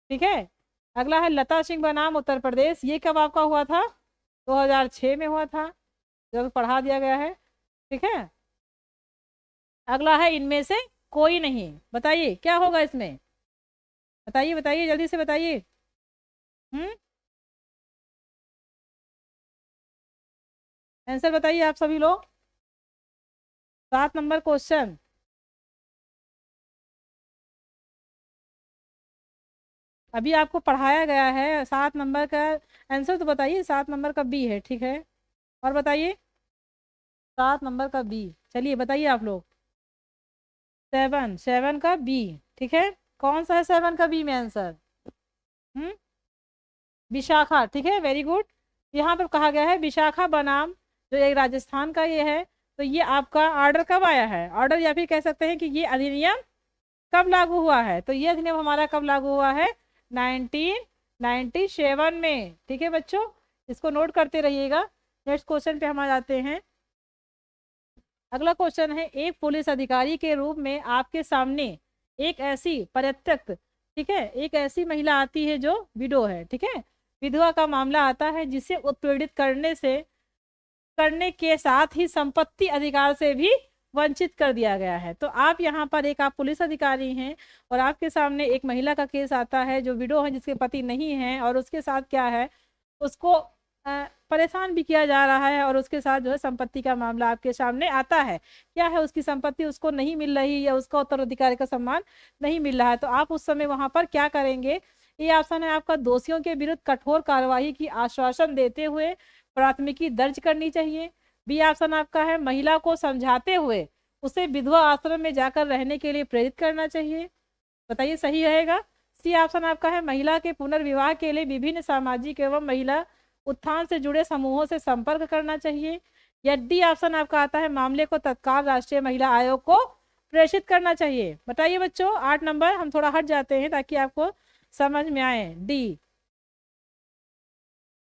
ठीक है। अगला है लता सिंह बनाम उत्तर प्रदेश, ये कब आपका हुआ था? 2006 में हुआ था, जब पढ़ा दिया गया है, ठीक है। अगला है इनमें से कोई नहीं, बताइए क्या होगा इसमें, बताइए बताइए जल्दी से बताइए। हम्म, आंसर बताइए आप सभी लोग। 7 नंबर क्वेश्चन, अभी आपको पढ़ाया गया है 7 नंबर का, आंसर तो बताइए। 7 नंबर का बी है, ठीक है, और बताइए 7 नंबर का बी, चलिए बताइए आप लोग। 7 का बी, ठीक है, कौन सा है 7 का बी में आंसर? हम्म, विशाखा, ठीक है, वेरी गुड। यहाँ पर कहा गया है विशाखा बनाम, जो एक राजस्थान का ये है, तो ये आपका ऑर्डर कब आया है, ऑर्डर, या फिर कह सकते हैं कि ये अधिनियम कब लागू हुआ है? तो ये अधिनियम हमारा कब लागू हुआ है? 1997 में, ठीक है बच्चों, इसको नोट करते रहिएगा। नेक्स्ट क्वेश्चन पे हम आ जाते हैं। अगला क्वेश्चन है, एक पुलिस अधिकारी के रूप में आपके सामने एक ऐसी पर्यटक, ठीक है, एक ऐसी महिला आती है जो विडो है, ठीक है, विधवा का मामला आता है, जिसे उत्पीड़ित करने के साथ ही संपत्ति अधिकार से भी वंचित कर दिया गया है। तो आप यहाँ पर एक, आप पुलिस अधिकारी हैं और आपके सामने एक महिला का केस आता है जो विडो है, जिसके पति नहीं है, और उसके साथ क्या है, उसको परेशान भी किया जा रहा है, और उसके साथ जो है संपत्ति का मामला आपके सामने आता है। क्या है, उसकी संपत्ति उसको नहीं मिल रही, या उसका उत्तराधिकारी का सम्मान नहीं मिल रहा है, तो आप उस समय वहां पर क्या करेंगे? ये ऑप्शन है आपका, दोषियों के विरुद्ध कठोर कार्यवाही की आश्वासन देते हुए प्राथमिकी दर्ज करनी चाहिए। बी ऑप्शन आपका है, महिला को समझाते हुए उसे विधवा आश्रम में जाकर रहने के लिए प्रेरित करना चाहिए, बताइए सही रहेगा। सी ऑप्शन आपका है, महिला के पुनर्विवाह के लिए विभिन्न सामाजिक एवं महिला उत्थान से जुड़े समूहों से संपर्क करना चाहिए। या डी ऑप्शन आपका आता है, मामले को तत्काल राष्ट्रीय महिला आयोग को प्रेषित करना चाहिए। बताइए बच्चों, 8 नंबर, हम थोड़ा हट जाते हैं ताकि आपको समझ में आए। डी,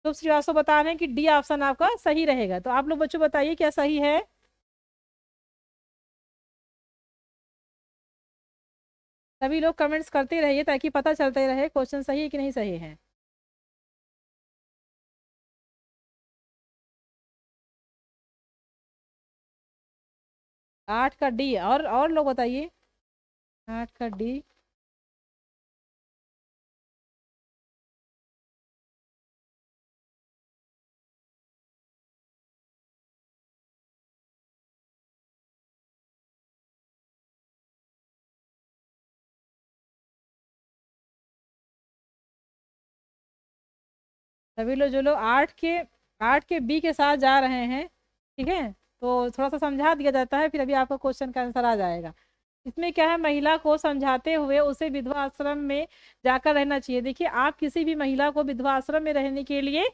तो श्रीवास्तव बता रहे हैं कि डी ऑप्शन आपका सही रहेगा, तो आप लोग बच्चों बताइए क्या सही है। सभी लोग कमेंट्स करते रहिए ताकि पता चलते रहे क्वेश्चन सही है कि नहीं सही है। 8 का डी, और लोग बताइए। 8 का डी। सभी लोग जो लोग 8 के बी के साथ जा रहे हैं, ठीक है, तो थोड़ा सा समझा दिया जाता है, फिर अभी आपका क्वेश्चन का आंसर आ जाएगा। इसमें क्या है, महिला को समझाते हुए उसे विधवा आश्रम में जाकर रहना चाहिए। देखिए, आप किसी भी महिला को विधवा आश्रम में रहने के लिए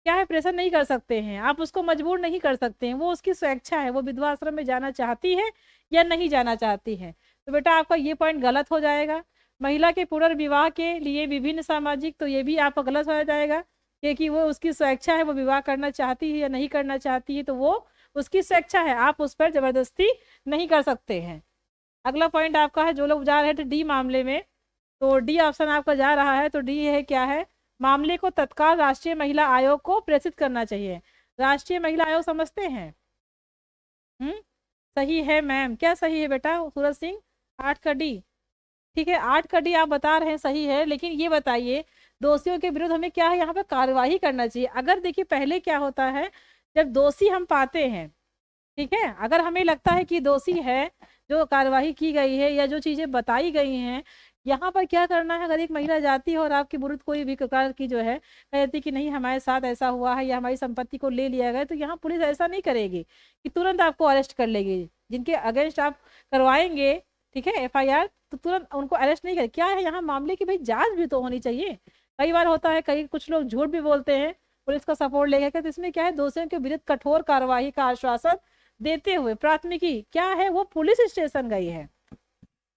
क्या है, प्रेशर नहीं कर सकते हैं, आप उसको मजबूर नहीं कर सकते हैं, वो उसकी स्वेच्छा है, वो विधवा आश्रम में जाना चाहती है या नहीं जाना चाहती है। तो बेटा आपका ये पॉइंट गलत हो जाएगा। महिला के पुनर्विवाह के लिए विभिन्न सामाजिक, तो ये भी आपका गलत हो जाएगा, क्योंकि वो उसकी स्वेच्छा है, वो विवाह करना चाहती है या नहीं करना चाहती है, तो वो उसकी स्वेच्छा है, आप उस पर जबरदस्ती नहीं कर सकते हैं। अगला पॉइंट आपका है, जो लोग जा रहे थे डी मामले में, तो डी ऑप्शन आपका जा रहा है, तो डी है क्या है, मामले को तत्काल राष्ट्रीय महिला आयोग को प्रेषित करना चाहिए। राष्ट्रीय महिला आयोग समझते हैं? हम्म, सही है मैम, क्या सही है बेटा सूरज सिंह? 8 का डी। ठीक है, 8 का डी आप बता रहे हैं सही है, लेकिन ये बताइए दोषियों के विरुद्ध हमें क्या है यहाँ पे कार्यवाही करना चाहिए। अगर देखिए पहले क्या होता है, जब दोषी हम पाते हैं, ठीक है, अगर हमें लगता है कि दोषी है, जो कार्यवाही की गई है या जो चीजें बताई गई हैं, यहाँ पर क्या करना है, अगर एक महिला जाती है और आपके विरुद्ध कोई भी प्रकार की जो है कहती कि नहीं हमारे साथ ऐसा हुआ है या हमारी संपत्ति को ले लिया गया, तो यहाँ पुलिस ऐसा नहीं करेगी कि तुरंत आपको अरेस्ट कर लेगी। जिनके अगेंस्ट आप करवाएंगे, ठीक है, एफआईआर, तो तुरंत उनको अरेस्ट नहीं करे। क्या है, यहाँ मामले की भाई जांच भी तो होनी चाहिए। कई बार होता है, कई कुछ लोग झूठ भी बोलते हैं पुलिस का सपोर्ट लेकर, तो इसमें क्या है, दोषियों के विरुद्ध कठोर कार्यवाही का आश्वासन देते हुए प्राथमिकी क्या है, वो पुलिस स्टेशन गई है।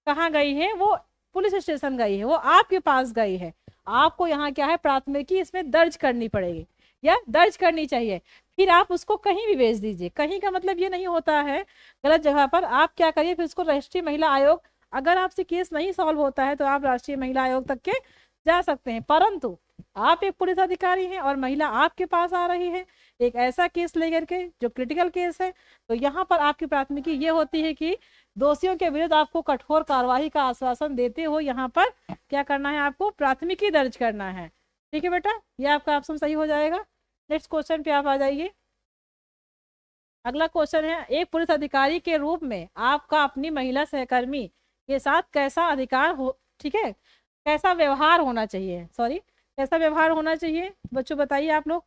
कहाँ गई है वो? पुलिस स्टेशन गई है, वो आपके पास गई है। आपको यहाँ क्या है, प्राथमिकी इसमें दर्ज करनी पड़ेगी या दर्ज करनी चाहिए, फिर आप उसको कहीं भी भेज दीजिए। कहीं का मतलब ये नहीं होता है गलत जगह पर। आप क्या करिए, फिर उसको राष्ट्रीय महिला आयोग, अगर आपसे केस नहीं सॉल्व होता है तो आप राष्ट्रीय महिला आयोग तक के जा सकते हैं। परंतु आप एक पुलिस अधिकारी हैं और महिला आपके पास आ रही है एक ऐसा केस लेकर के जो क्रिटिकल केस है, तो यहाँ पर आपकी प्राथमिकी ये होती है कि दोषियों के विरुद्ध आपको कठोर कार्रवाई का आश्वासन देते हो यहाँ पर क्या करना है, आपको प्राथमिकी दर्ज करना है। ठीक है बेटा, ये आपका ऑप्शन सही हो जाएगा। नेक्स्ट क्वेश्चन पे आप आ जाइए। अगला क्वेश्चन है, एक पुलिस अधिकारी के रूप में आपका अपनी महिला सहकर्मी के साथ कैसा अधिकार हो, ठीक है, कैसा व्यवहार होना चाहिए, सॉरी, कैसा व्यवहार होना चाहिए बच्चों, बताइए आप लोग।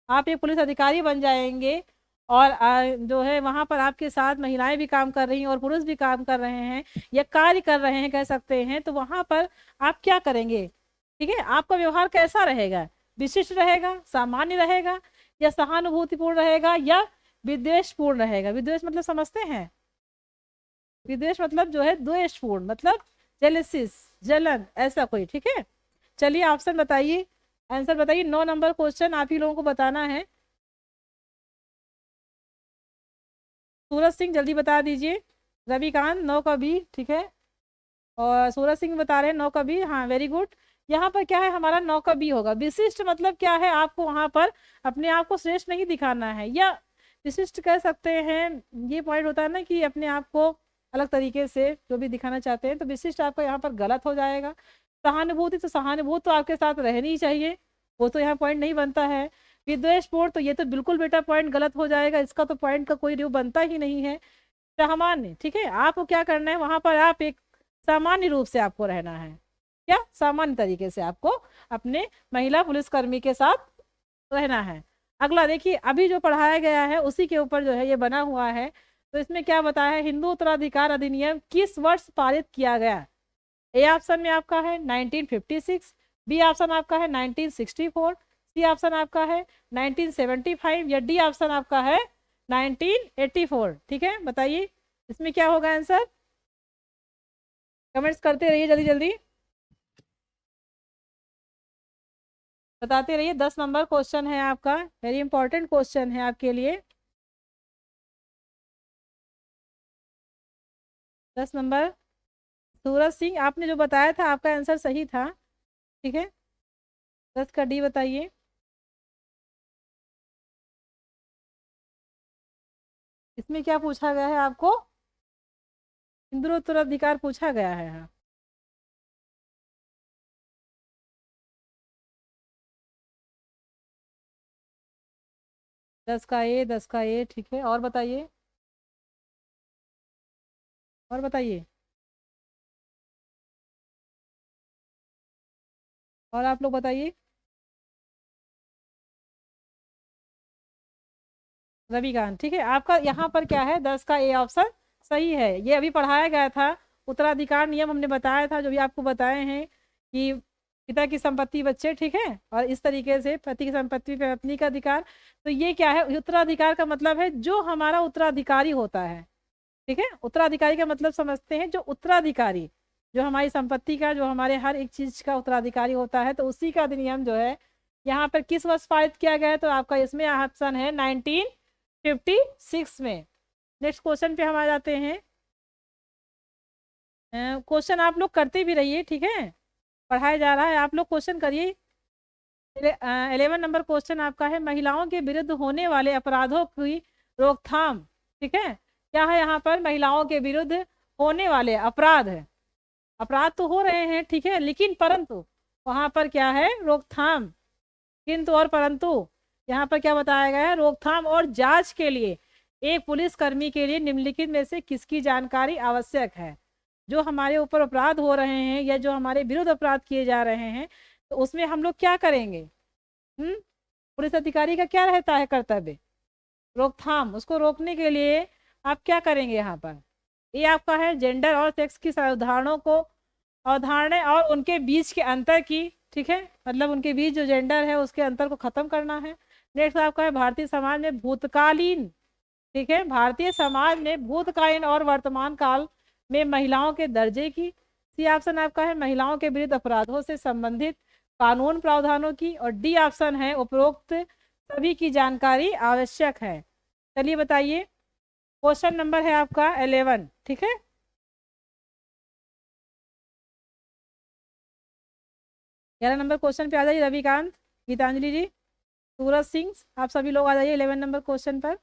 आप एक पुलिस अधिकारी बन जाएंगे और जो है वहां पर आपके साथ महिलाएं भी काम कर रही हैं और पुरुष भी काम कर रहे हैं या कार्य कर रहे हैं कह सकते हैं, तो वहां पर आप क्या करेंगे, ठीक है, आपका व्यवहार कैसा रहेगा, विशिष्ट रहेगा, सामान्य रहेगा, या सहानुभूतिपूर्ण रहेगा, या विद्वेषपूर्ण रहेगा। विद्वेष मतलब समझते हैं? विद्वेष मतलब जो है द्वेषपूर्ण, मतलब जेलेसिस, जलन, ऐसा कोई, ठीक है। चलिए ऑप्शन बताइए, आंसर बताइए। 9 नंबर क्वेश्चन आप ही लोगों को बताना है। सूरज सिंह जल्दी बता दीजिए। रविकांत 9 का बी, ठीक है, और सूरज सिंह बता रहे हैं 9 का बी, हाँ वेरी गुड। यहाँ पर क्या है, हमारा 9 का बी होगा। विशिष्ट मतलब क्या है, आपको वहां पर अपने आप को श्रेष्ठ नहीं दिखाना है, या विशिष्ट कह सकते हैं, ये पॉइंट होता है ना कि अपने आप को अलग तरीके से जो भी दिखाना चाहते हैं, तो विशिष्ट आपका यहाँ पर गलत हो जाएगा। सहानुभूति, तो सहानुभूति तो आपके साथ रहनी ही चाहिए, वो तो यहाँ पॉइंट नहीं बनता है। विद्वेषपूर्ण, तो ये तो बिल्कुल बेटा पॉइंट गलत हो जाएगा, इसका तो पॉइंट का कोई ड्यू बनता ही नहीं है। सामान्य, ठीक है, आपको क्या करना है वहां पर, आप एक सामान्य रूप से आपको रहना है, क्या सामान्य तरीके से आपको अपने महिला पुलिसकर्मी के साथ रहना है। अगला देखिए, अभी जो पढ़ाया गया है उसी के ऊपर जो है ये बना हुआ है। तो इसमें क्या बताया है, हिंदू उत्तराधिकार अधिनियम किस वर्ष पारित किया गया? ए ऑप्शन में आपका है 1956, बी ऑप्शन आपका है 1964, सी ऑप्शन आपका है 1975, या डी ऑप्शन आपका है 1984। ठीक है, बताइए इसमें क्या होगा आंसर, कमेंट्स करते रहिए जल्दी जल्दी, बताते रहिए। 10 नंबर क्वेश्चन है आपका, वेरी इंपॉर्टेंट क्वेश्चन है आपके लिए। 10 नंबर, सूरज सिंह आपने जो बताया था आपका आंसर सही था, ठीक है। 10 का डी बताइए। इसमें क्या पूछा गया है आपको? इंद्र उत्तराधिकार पूछा गया है। हाँ, 10 का ए, 10 का ए, ठीक है। और बताइए, और बताइए। और आप लोग बताइए। रविकांत, ठीक है। आपका यहाँ पर क्या है, 10 का ए ऑप्शन सही है। ये अभी पढ़ाया गया था, उत्तराधिकार नियम हमने बताया था, जो भी आपको बताए हैं कि पिता की संपत्ति बच्चे, ठीक है, और इस तरीके से पति की संपत्ति पे पत्नी का अधिकार। तो ये क्या है, उत्तराधिकार का मतलब है जो हमारा उत्तराधिकारी होता है, ठीक है। उत्तराधिकारी का मतलब समझते हैं, जो उत्तराधिकारी, जो हमारी संपत्ति का, जो हमारे हर एक चीज का उत्तराधिकारी होता है, तो उसी का अधिनियम जो है यहाँ पर किस वर्ष पारित किया गया है, तो आपका इसमें ऑप्शन है 1956 में। नेक्स्ट क्वेश्चन पे हम आ जाते हैं। क्वेश्चन आप लोग करते भी रहिए, ठीक है, पढ़ाया जा रहा है, आप लोग क्वेश्चन करिए। 11 नंबर क्वेश्चन आपका है, महिलाओं के विरुद्ध होने वाले अपराधों की रोकथाम, ठीक है। क्या है यहाँ पर, महिलाओं के विरुद्ध होने वाले अपराध है, अपराध तो हो रहे हैं, ठीक है, लेकिन परंतु वहां पर क्या है, रोकथाम। किंतु और परंतु यहाँ पर क्या बताया गया है, रोकथाम और जांच के लिए एक पुलिसकर्मी के लिए निम्नलिखित में से किसकी जानकारी आवश्यक है? जो हमारे ऊपर अपराध हो रहे हैं या जो हमारे विरुद्ध अपराध किए जा रहे हैं, तो उसमें हम लोग क्या करेंगे? हम्म, पुलिस अधिकारी का क्या रहता है कर्तव्य? रोकथाम। उसको रोकने के लिए आप क्या करेंगे यहाँ पर? ये आपका है जेंडर और सेक्स की अवधारणाओं को, अवधारणा और उनके बीच के अंतर की, ठीक है, मतलब उनके बीच जो जेंडर है उसके अंतर को खत्म करना है। नेक्स्ट आपका है भारतीय समाज में भूतकालीन, ठीक है, भारतीय समाज में भूतकालीन और वर्तमान काल में महिलाओं के दर्जे की। सी ऑप्शन आपका है महिलाओं के विरुद्ध अपराधों से संबंधित कानून प्रावधानों की। और डी ऑप्शन है उपरोक्त सभी की जानकारी आवश्यक है। चलिए बताइए, क्वेश्चन नंबर है आपका 11, ठीक है। 11 नंबर क्वेश्चन पे आ जाइए, रविकांत, गीतांजलि जी, सूरज सिंह, आप सभी लोग आ जाइए 11 नंबर क्वेश्चन पर।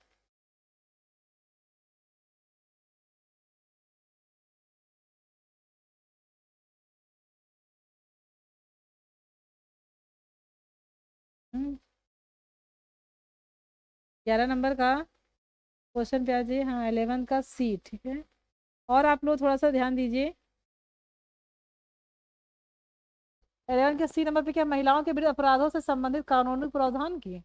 हम्म, 11 नंबर का क्वेश्चन पे आ जाइए। हाँ, 11 का सी, ठीक है। और आप लोग थोड़ा सा ध्यान दीजिए, 11 के सी नंबर पे क्या, महिलाओं के विरुद्ध अपराधों से संबंधित कानूनी प्रावधान की।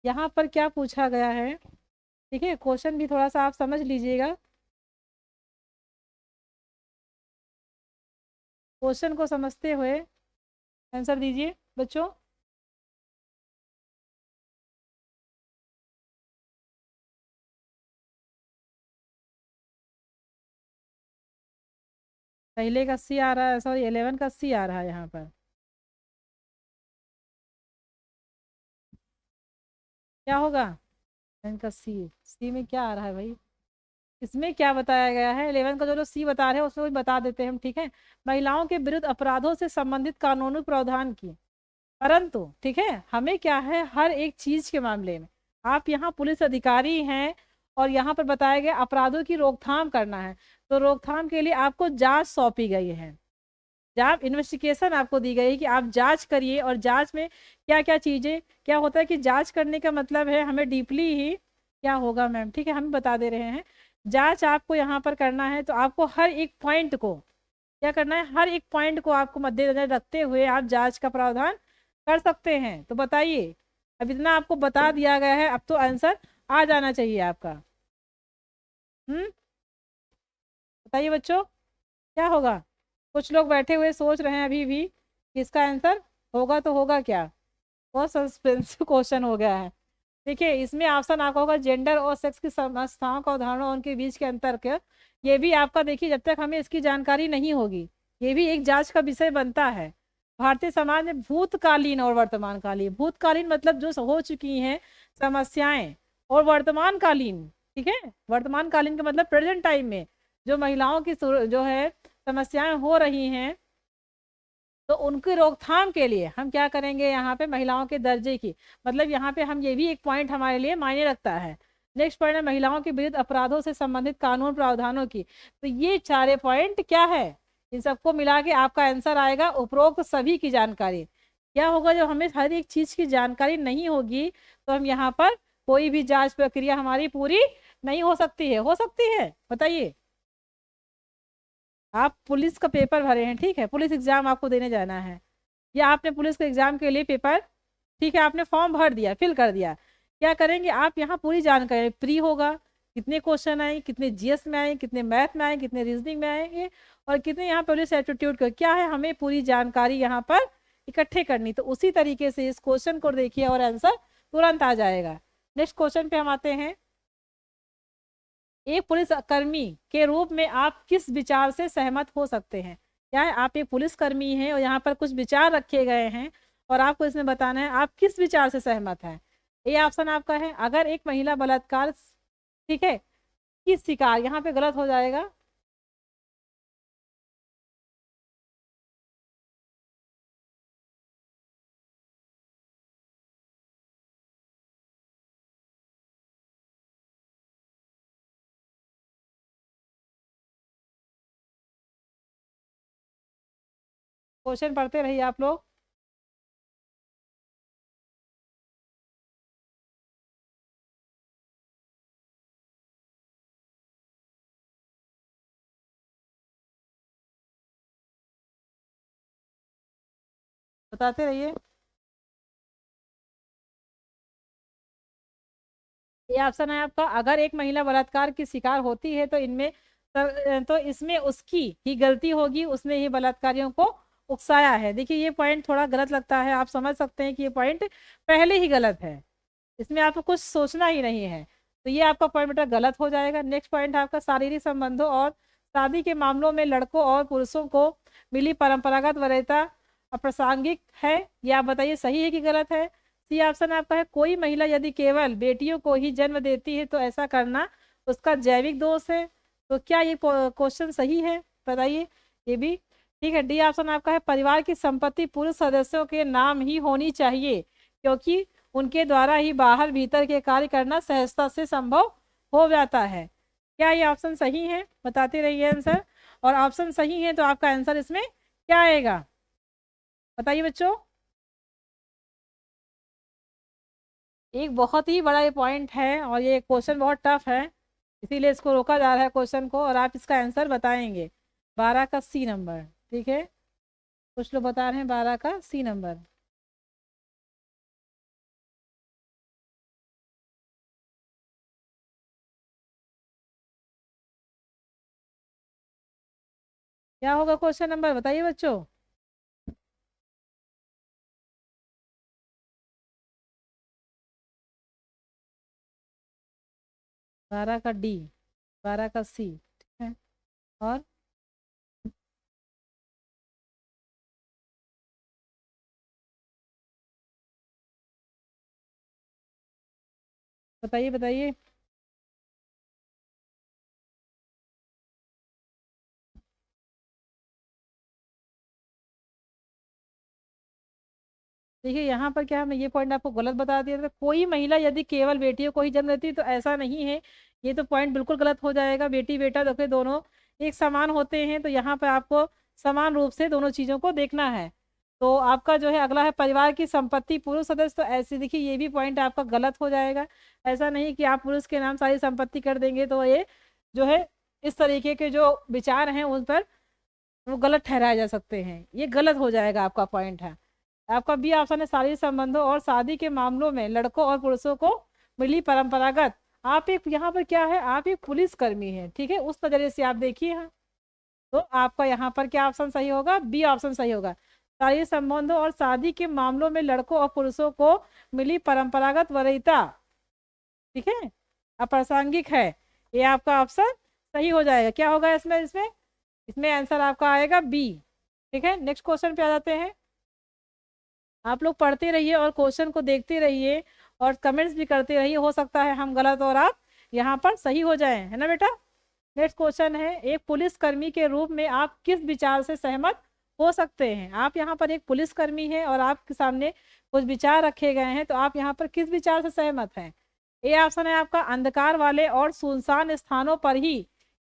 यहाँ पर क्या पूछा गया है, ठीक है, क्वेश्चन भी थोड़ा सा आप समझ लीजिएगा, क्वेश्चन को समझते हुए आंसर दीजिए बच्चों। पहले का सी आ रहा है, सॉरी 11 का सी आ रहा है यहाँ पर। क्या होगा इनका सी? सी में क्या आ रहा है भाई? इसमें क्या बताया गया है, 11 का जो सी बता रहे हैं उसमें भी बता देते हैं हम, ठीक है। महिलाओं के विरुद्ध अपराधों से संबंधित कानूनी प्रावधान की, परंतु ठीक है, हमें क्या है, हर एक चीज के मामले में आप यहाँ पुलिस अधिकारी हैं और यहाँ पर बताया गया अपराधों की रोकथाम करना है, तो रोकथाम के लिए आपको जांच सौंपी गई है। जांच इन्वेस्टिगेशन आपको दी गई है कि आप जांच करिए, और जांच में क्या क्या चीजें, क्या होता है कि जांच करने का मतलब है हमें डीपली ही, क्या होगा मैम, ठीक है, हम बता दे रहे हैं। जांच आपको यहाँ पर करना है, तो आपको हर एक पॉइंट को क्या करना है, हर एक पॉइंट को आपको मद्देनजर रखते हुए आप जांच का प्रावधान कर सकते हैं। तो बताइए, अब इतना आपको बता दिया गया है, अब तो आंसर आ जाना चाहिए आपका। हम्म, बताइए बच्चों, क्या होगा? कुछ लोग बैठे हुए सोच रहे हैं अभी भी कि इसका आंसर होगा, तो होगा क्या? बहुत सस्पेंसिव क्वेश्चन हो गया है। देखिए, इसमें ऑप्शन आपका होगा जेंडर और सेक्स की समस्याओं का उदाहरण और उनके बीच के अंतर के। ये भी आपका देखिए, जब तक हमें इसकी जानकारी नहीं होगी, ये भी एक जांच का विषय बनता है। भारतीय समाज में भूतकालीन और वर्तमानकालीन, भूतकालीन मतलब जो हो चुकी हैं समस्याएं, और वर्तमानकालीन, ठीक है, वर्तमानकालीन का मतलब प्रेजेंट टाइम में जो महिलाओं की जो है समस्याएं हो रही हैं, तो उनकी रोकथाम के लिए हम क्या करेंगे, यहाँ पे महिलाओं के दर्जे की, मतलब यहाँ पे हम, ये भी एक पॉइंट हमारे लिए मायने रखता है। नेक्स्ट पॉइंट है महिलाओं के विरुद्ध अपराधों से संबंधित कानून प्रावधानों की। तो ये सारे पॉइंट क्या है, इन सबको मिला के आपका आंसर आएगा उपरोक्त सभी की जानकारी। क्या होगा, जब हमें हर एक चीज की जानकारी नहीं होगी तो हम यहाँ पर कोई भी जांच प्रक्रिया हमारी पूरी नहीं हो सकती है। हो सकती है, बताइए। आप पुलिस का पेपर भरे हैं, ठीक है, पुलिस एग्जाम आपको देने जाना है, या आपने पुलिस के एग्जाम के लिए पेपर, ठीक है, आपने फॉर्म भर दिया, फिल कर दिया, क्या करेंगे आप, यहाँ पूरी जानकारी प्री होगा, कितने क्वेश्चन आए, कितने जीएस में आए, कितने मैथ में आए, कितने रीजनिंग में आएंगे, और कितने यहाँ पुलिस एप्टीट्यूड का क्या है, हमें पूरी जानकारी यहाँ पर इकट्ठे करनी। तो उसी तरीके से इस क्वेश्चन को देखिए और आंसर तुरंत आ जाएगा। नेक्स्ट क्वेश्चन पे हम आते हैं। एक पुलिस कर्मी के रूप में आप किस विचार से सहमत हो सकते हैं। क्या है, आप एक पुलिस कर्मी हैं और यहाँ पर कुछ विचार रखे गए हैं और आपको इसमें बताना है आप किस विचार से सहमत हैं। ये ऑप्शन आपका है, अगर एक महिला बलात्कार, ठीक है, की शिकार, यहाँ पे गलत हो जाएगा, क्वेश्चन पढ़ते रहिए आप लोग। बताते रहिए। ये ऑप्शन है आपका, अगर एक महिला बलात्कार की शिकार होती है तो तो इसमें उसकी ही गलती होगी, उसने ही बलात्कारियों को उकसाया है। देखिए ये पॉइंट थोड़ा गलत लगता है, आप समझ सकते हैं कि ये पॉइंट पहले ही गलत है, इसमें आपको कुछ सोचना ही नहीं है, तो ये आपका पॉइंट बेटा गलत हो जाएगा। नेक्स्ट पॉइंट है आपका, शारीरिक संबंधों और शादी के मामलों में लड़कों और पुरुषों को मिली परंपरागत वरीयता अप्रासंगिक है, ये आप बताइए सही है कि गलत है। सी ऑप्शन आपका है, कोई महिला यदि केवल बेटियों को ही जन्म देती है तो ऐसा करना उसका जैविक दोष है। तो क्या ये क्वेश्चन सही है, बताइए, ये भी ठीक है। डी ऑप्शन आपका है, परिवार की संपत्ति पुरुष सदस्यों के नाम ही होनी चाहिए क्योंकि उनके द्वारा ही बाहर भीतर के कार्य करना सहजता से संभव हो जाता है। क्या ये ऑप्शन सही है, बताते रहिए आंसर। और ऑप्शन सही है तो आपका आंसर इसमें क्या आएगा, बताइए बच्चों। एक बहुत ही बड़ा ये पॉइंट है और ये क्वेश्चन बहुत टफ है, इसीलिए इसको रोका जा रहा है क्वेश्चन को, और आप इसका आंसर बताएंगे। 12 का सी नंबर, ठीक है, कुछ लोग बता रहे हैं 12 का सी नंबर। क्या होगा क्वेश्चन नंबर, बताइए बच्चों। 12 का डी, 12 का सी, ठीक है, और बताइए बताइए। देखिए यहाँ पर क्या हमने ये पॉइंट आपको गलत बता दिया था, कोई महिला यदि केवल बेटियों को ही जन्म देती है तो ऐसा नहीं है, ये तो पॉइंट बिल्कुल गलत हो जाएगा। बेटी बेटा देखिए दोनों एक समान होते हैं, तो यहाँ पर आपको समान रूप से दोनों चीज़ों को देखना है। तो आपका जो है अगला है, परिवार की संपत्ति पुरुष सदस्य, तो ऐसे देखिए ये भी पॉइंट आपका गलत हो जाएगा। ऐसा नहीं कि आप पुरुष के नाम सारी संपत्ति कर देंगे, तो ये जो है इस तरीके के जो विचार हैं उन पर वो गलत ठहराए जा सकते हैं, ये गलत हो जाएगा आपका पॉइंट है। आपका बी ऑप्शन है, शारीरिक संबंधों और शादी के मामलों में लड़कों और पुरुषों को मिली परंपरागत, आप एक यहाँ पर क्या है, आप एक पुलिस कर्मी हैं, ठीक है, उस नजरिए से आप देखिए। हाँ, तो आपका यहाँ पर क्या ऑप्शन सही होगा, बी ऑप्शन सही होगा। शारीरिक संबंधों और शादी के मामलों में लड़कों और पुरुषों को मिली परंपरागत वरीयता, ठीक है, अप्रासंगिक है, ये आपका ऑप्शन सही हो जाएगा। क्या होगा इसमें, इसमें इसमें आंसर आपका आएगा बी, ठीक है। नेक्स्ट क्वेश्चन पे आ जाते हैं। आप लोग पढ़ते रहिए और क्वेश्चन को देखते रहिए और कमेंट्स भी करते रहिए, हो सकता है हम गलत और आप यहाँ पर सही हो जाएं, है ना बेटा। नेक्स्ट क्वेश्चन है, एक पुलिसकर्मी के रूप में आप किस विचार से सहमत हो सकते हैं। आप यहाँ पर एक पुलिसकर्मी हैं और आपके सामने कुछ विचार रखे गए हैं, तो आप यहाँ पर किस विचार से सहमत हैं। ए ऑप्शन है आपका अंधकार वाले और सुनसान स्थानों पर ही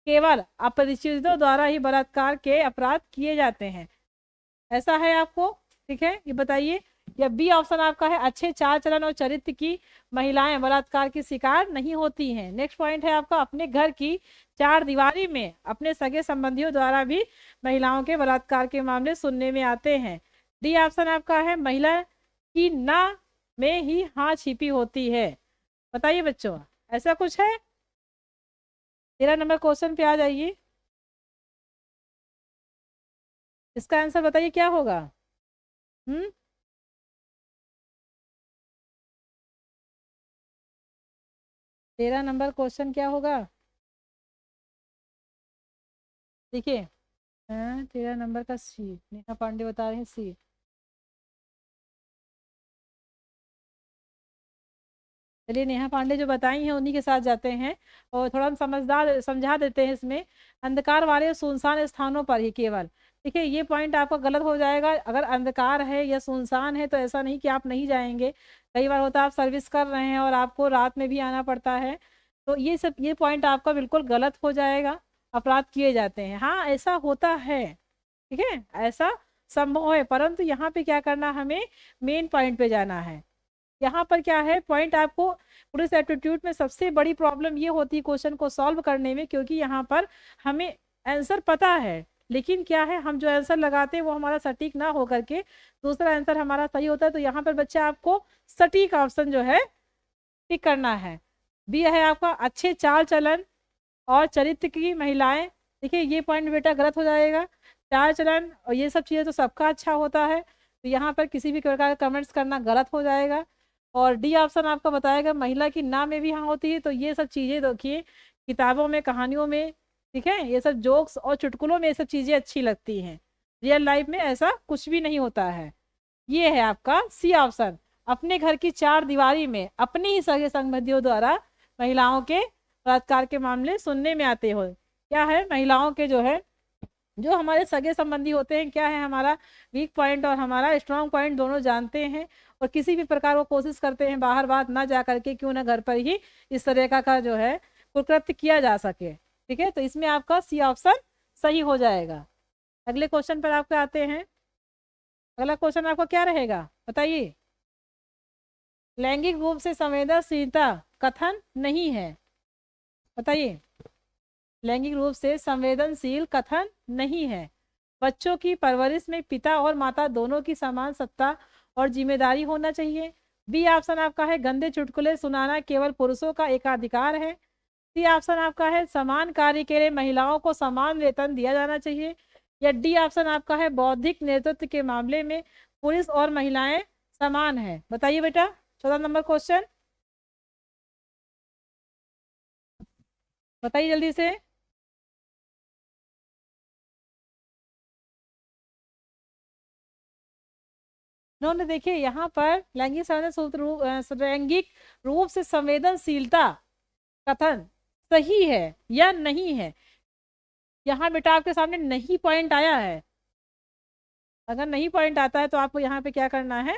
केवल अपरिचितों द्वारा ही बलात्कार के अपराध किए जाते हैं, ऐसा है आपको, ठीक है, ये बताइए। या बी ऑप्शन आपका है अच्छे चाल चलन और चरित्र की महिलाएं बलात्कार की शिकार नहीं होती हैं। नेक्स्ट पॉइंट है आपका अपने घर की चार दीवारी में अपने सगे संबंधियों द्वारा भी महिलाओं के बलात्कार के मामले सुनने में आते हैं। डी ऑप्शन आपका है महिला की ना में ही हाँ छिपी होती है। बताइए बच्चों, ऐसा कुछ है? 13 नंबर क्वेश्चन पे आ जाइए, इसका आंसर बताइए क्या होगा। 13 नंबर क्वेश्चन क्या होगा? देखिए 13 नंबर का सी, नेहा पांडे बता रहे हैं सी। चलिए नेहा पांडे जो बताई हैं उन्हीं के साथ जाते हैं और थोड़ा हम समझदार समझा देते हैं इसमें। अंधकार वाले सुनसान स्थानों पर ही केवल, देखिए ये पॉइंट आपका गलत हो जाएगा। अगर अंधकार है या सुनसान है तो ऐसा नहीं कि आप नहीं जाएंगे, कई बार होता है आप सर्विस कर रहे हैं और आपको रात में भी आना पड़ता है, तो ये सब ये पॉइंट आपका बिल्कुल गलत हो जाएगा, अपराध किए जाते हैं। हाँ ऐसा होता है, ठीक है, ऐसा संभव है, परंतु यहाँ पे क्या करना, हमें मेन पॉइंट पे जाना है। यहाँ पर क्या है पॉइंट आपको, पुलिस एप्टीट्यूड में सबसे बड़ी प्रॉब्लम ये होती है क्वेश्चन को सॉल्व करने में, क्योंकि यहाँ पर हमें आंसर पता है लेकिन क्या है हम जो आंसर लगाते हैं वो हमारा सटीक ना हो करके दूसरा आंसर हमारा सही होता है। तो यहाँ पर बच्चा आपको सटीक ऑप्शन जो है टिक करना है। बी है आपका अच्छे चाल चलन और चरित्र की महिलाएं, देखिए ये पॉइंट बेटा गलत हो जाएगा। चाल चलन और ये सब चीज़ें तो सबका अच्छा होता है, तो यहाँ पर किसी भी प्रकार का कमेंट्स करना गलत हो जाएगा। और डी ऑप्शन आपका बताएगा महिला की ना में भी हाँ होती है, तो ये सब चीज़ें देखिए किताबों में कहानियों में, ठीक है, ये सब जोक्स और चुटकुलों में ये सब चीज़ें अच्छी लगती हैं, रियल लाइफ में ऐसा कुछ भी नहीं होता है। ये है आपका सी ऑप्शन, अपने घर की चार दीवारी में अपने ही सगे संबंधियों द्वारा महिलाओं के बलात्कार के मामले सुनने में आते हो। क्या है, महिलाओं के जो है जो हमारे सगे संबंधी होते हैं, क्या है हमारा वीक पॉइंट और हमारा स्ट्रांग पॉइंट दोनों जानते हैं और किसी भी प्रकार वो कोशिश करते हैं बाहर बात ना जा करके क्यों ना घर पर ही इस तरह का जो है कुकृत्य किया जा सके, ठीक है। तो इसमें आपका सी ऑप्शन सही हो जाएगा। अगले क्वेश्चन पर आपके आते हैं। अगला क्वेश्चन आपका क्या रहेगा बताइए। लैंगिक रूप से संवेदनशीलता कथन नहीं है, बताइए। लैंगिक रूप से संवेदनशील कथन नहीं है। बच्चों की परवरिश में पिता और माता दोनों की समान सत्ता और जिम्मेदारी होना चाहिए। बी ऑप्शन आपका है गंदे चुटकुले सुनाना केवल पुरुषों का एकाधिकार है। सी ऑप्शन आपका है समान कार्य के लिए महिलाओं को समान वेतन दिया जाना चाहिए। या डी ऑप्शन आपका है बौद्धिक नेतृत्व के मामले में पुरुष और महिलाएं समान है। बताइए बेटा 14 नंबर क्वेश्चन, बताइए जल्दी से। उन्होंने देखिए यहाँ पर लैंगिक रूप से संवेदनशीलता कथन सही है या नहीं है। यहाँ बेटा आपके सामने नहीं पॉइंट आया है, अगर नहीं पॉइंट आता है तो आपको यहाँ पे क्या करना है,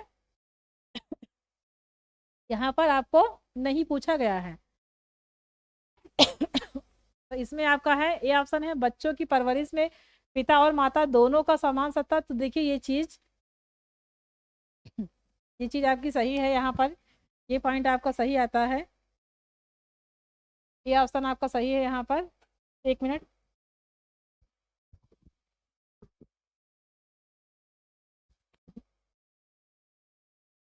यहाँ पर आपको नहीं पूछा गया है। तो इसमें आपका है ए ऑप्शन है बच्चों की परवरिश में पिता और माता दोनों का समान सत्ता। तो देखिए ये चीज आपकी सही है, यहाँ पर ये पॉइंट आपका सही आता है, ये ऑप्शन आपका सही है यहाँ पर। एक मिनट,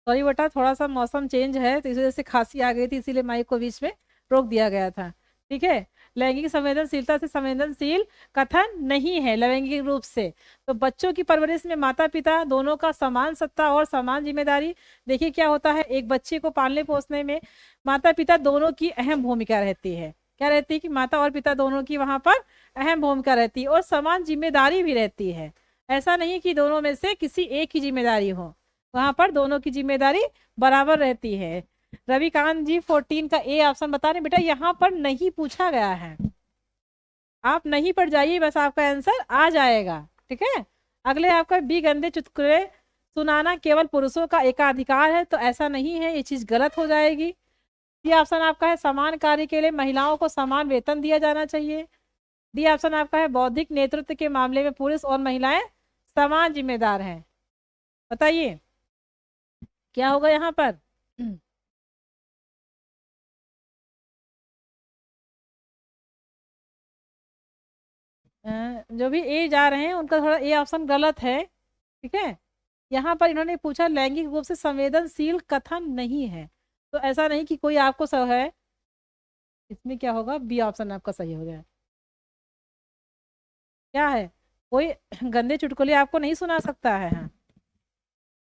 सॉरी बेटा थोड़ा सा मौसम चेंज है तो इस वजह से खांसी आ गई थी, इसीलिए माइक को बीच में रोक दिया गया था, ठीक है। लैंगिक संवेदनशीलता से संवेदनशील कथन नहीं है लैंगिक रूप से। तो बच्चों की परवरिश में माता पिता दोनों का समान सत्ता और समान जिम्मेदारी। देखिए क्या होता है, एक बच्चे को पालने पोसने में माता पिता दोनों की अहम भूमिका रहती है। क्या रहती है कि माता और पिता दोनों की वहां पर अहम भूमिका रहती है और समान जिम्मेदारी भी रहती है। ऐसा नहीं कि दोनों में से किसी एक की जिम्मेदारी हो, वहां पर दोनों की जिम्मेदारी बराबर रहती है। रविकांत जी 14 का ए ऑप्शन बता रहे बेटा, यहाँ पर नहीं पूछा गया है, आप नहीं पढ़ जाइए बस आपका आंसर आ जाएगा, ठीक है। अगले आपका बी गंदे चुटकुले सुनाना केवल पुरुषों का एकाधिकार है, तो ऐसा नहीं है, ये चीज गलत हो जाएगी। सी ऑप्शन आपका है समान कार्य के लिए महिलाओं को समान वेतन दिया जाना चाहिए। डी ऑप्शन आपका है बौद्धिक नेतृत्व के मामले में पुरुष और महिलाएं समान जिम्मेदार हैं। बताइए क्या होगा यहाँ पर? जो भी ए जा रहे हैं उनका थोड़ा ए ऑप्शन गलत है। ठीक है, यहाँ पर इन्होंने पूछा लैंगिक रूप से संवेदनशील कथन नहीं है, तो ऐसा नहीं कि कोई आपको सब है, इसमें क्या होगा? बी ऑप्शन आपका सही हो गया। क्या है? कोई गंदे चुटकुले आपको नहीं सुना सकता है। हाँ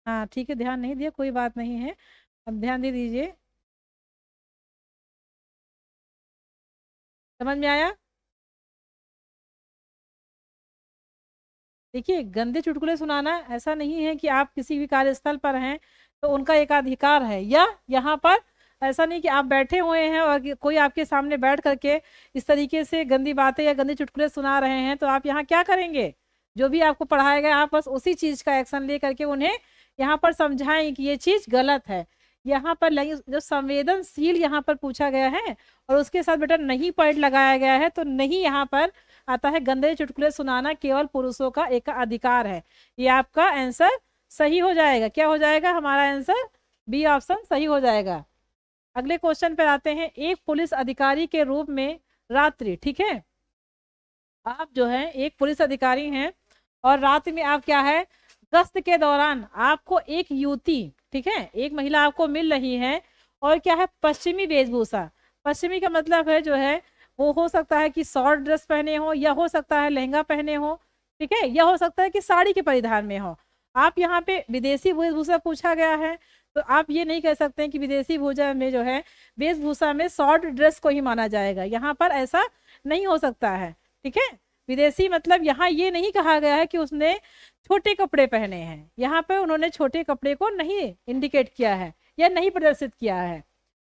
हाँ ठीक है, ध्यान नहीं दिया, कोई बात नहीं है, अब ध्यान दे दीजिए। समझ में आया? देखिए, गंदे चुटकुले सुनाना ऐसा नहीं है कि आप किसी भी कार्यस्थल पर हैं तो उनका एक अधिकार है, या यहाँ पर ऐसा नहीं कि आप बैठे हुए हैं और कोई आपके सामने बैठ करके इस तरीके से गंदी बातें या गंदे चुटकुले सुना रहे हैं, तो आप यहाँ क्या करेंगे? जो भी आपको पढ़ाया गया आप बस उसी चीज का एक्शन ले करके उन्हें यहाँ पर समझाएं कि ये चीज गलत है। यहाँ पर जो संवेदनशील यहाँ पर पूछा गया है और उसके साथ बेटा नहीं पॉइंट लगाया गया है, तो नहीं यहाँ पर आता है। गंदे चुटकुले सुनाना केवल पुरुषों का एक अधिकार है। ये आपका आंसर सही हो जाएगा। क्या हो जाएगा हमारा आंसर? बी ऑप्शन सही हो जाएगा। अगले क्वेश्चन पर आते हैं। एक पुलिस अधिकारी के रूप में रात्रि, ठीक है, आप जो है एक पुलिस अधिकारी हैं और रात में आप क्या है, गश्त के दौरान आपको एक युवती, ठीक है, एक महिला आपको मिल रही है और क्या है, पश्चिमी वेशभूषा। पश्चिमी का मतलब है जो है वो हो सकता है कि शॉर्ट ड्रेस पहने हो, या हो सकता है लहंगा पहने हो, ठीक है, या हो सकता है कि साड़ी के परिधान में हो। आप यहाँ पे विदेशी वेशभूषा पूछा गया है, तो आप ये नहीं कह सकते कि विदेशी भूषा में जो है वेशभूषा में शॉर्ट ड्रेस को ही माना जाएगा। यहाँ पर ऐसा नहीं हो सकता है। ठीक है, विदेशी मतलब यहाँ ये नहीं कहा गया है कि उसने छोटे कपड़े पहने हैं, यहाँ पे उन्होंने छोटे कपड़े को नहीं इंडिकेट किया है या नहीं प्रदर्शित किया है।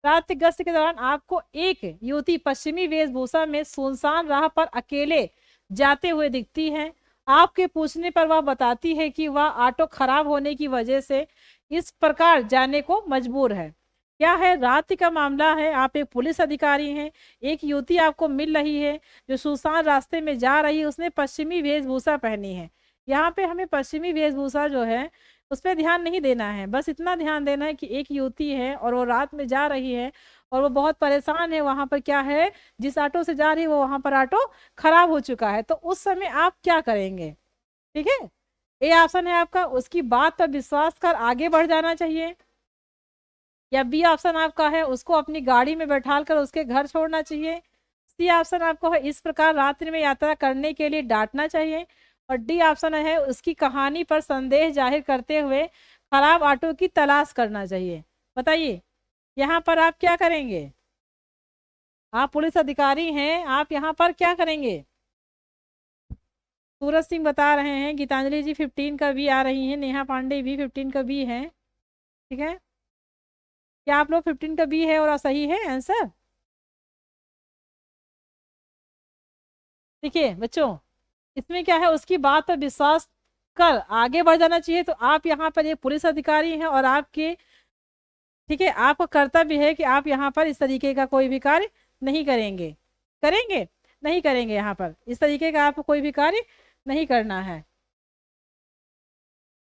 रात गश्त के दौरान आपको एक युवती पश्चिमी वेशभूषा में सुनसान राह पर अकेले जाते हुए दिखती है। आपके पूछने पर वह बताती है कि वह ऑटो खराब होने की वजह से इस प्रकार जाने को मजबूर है। क्या है? रात का मामला है, आप एक पुलिस अधिकारी हैं, एक युवती आपको मिल रही है जो सुनसान रास्ते में जा रही है, उसने पश्चिमी वेशभूषा पहनी है। यहाँ पे हमें पश्चिमी वेशभूषा जो है उस पर ध्यान नहीं देना है, बस इतना ध्यान देना है कि एक युवती है और वो रात में जा रही है और वो बहुत परेशान है। वहां पर क्या है, जिस ऑटो से जा रही है वो वहां पर ऑटो खराब हो चुका है, तो उस समय आप क्या करेंगे? ठीक है, ए ऑप्शन है आपका, उसकी बात पर विश्वास कर आगे बढ़ जाना चाहिए, या बी ऑप्शन आपका है उसको अपनी गाड़ी में बैठाल कर उसके घर छोड़ना चाहिए, सी ऑप्शन आपको है इस प्रकार रात्रि में यात्रा करने के लिए डांटना चाहिए, और डी ऑप्शन है उसकी कहानी पर संदेह जाहिर करते हुए खराब ऑटो की तलाश करना चाहिए। बताइए यहाँ पर आप क्या करेंगे? आप पुलिस अधिकारी हैं, आप यहाँ पर क्या करेंगे? सूरज सिंह बता रहे हैं, गीतांजलि जी 15 का भी आ रही है, नेहा पांडे भी 15 का भी है। ठीक है, क्या आप लोग 15 का बी है और सही है आंसर? देखिए बच्चों, इसमें क्या है, उसकी बात पर विश्वास कर आगे बढ़ जाना चाहिए। तो आप यहाँ पर एक पुलिस अधिकारी हैं और आपके, ठीक है, आपका कर्तव्य है कि आप यहाँ पर इस तरीके का कोई भी कार्य नहीं करेंगे। करेंगे? नहीं करेंगे, यहाँ पर इस तरीके का आपको कोई भी कार्य नहीं करना है।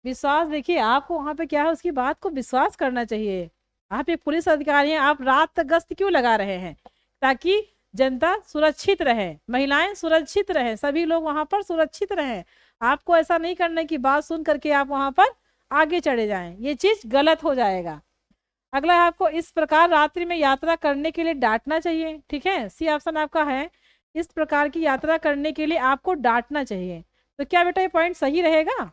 विश्वास, देखिए आपको वहां पे क्या है, उसकी बात को विश्वास करना चाहिए। आप एक पुलिस अधिकारी हैं, आप रात तक गश्त क्यों लगा रहे हैं? ताकि जनता सुरक्षित रहे, महिलाएं सुरक्षित रहे, सभी लोग वहां पर सुरक्षित रहें। आपको ऐसा नहीं करना कि बात सुन करके आप वहां पर आगे चढ़े जाएं, ये चीज गलत हो जाएगा। अगला है आपको इस प्रकार रात्रि में यात्रा करने के लिए डांटना चाहिए। ठीक है, सी ऑप्शन आपका है इस प्रकार की यात्रा करने के लिए आपको डांटना चाहिए। तो क्या बेटा ये पॉइंट सही रहेगा?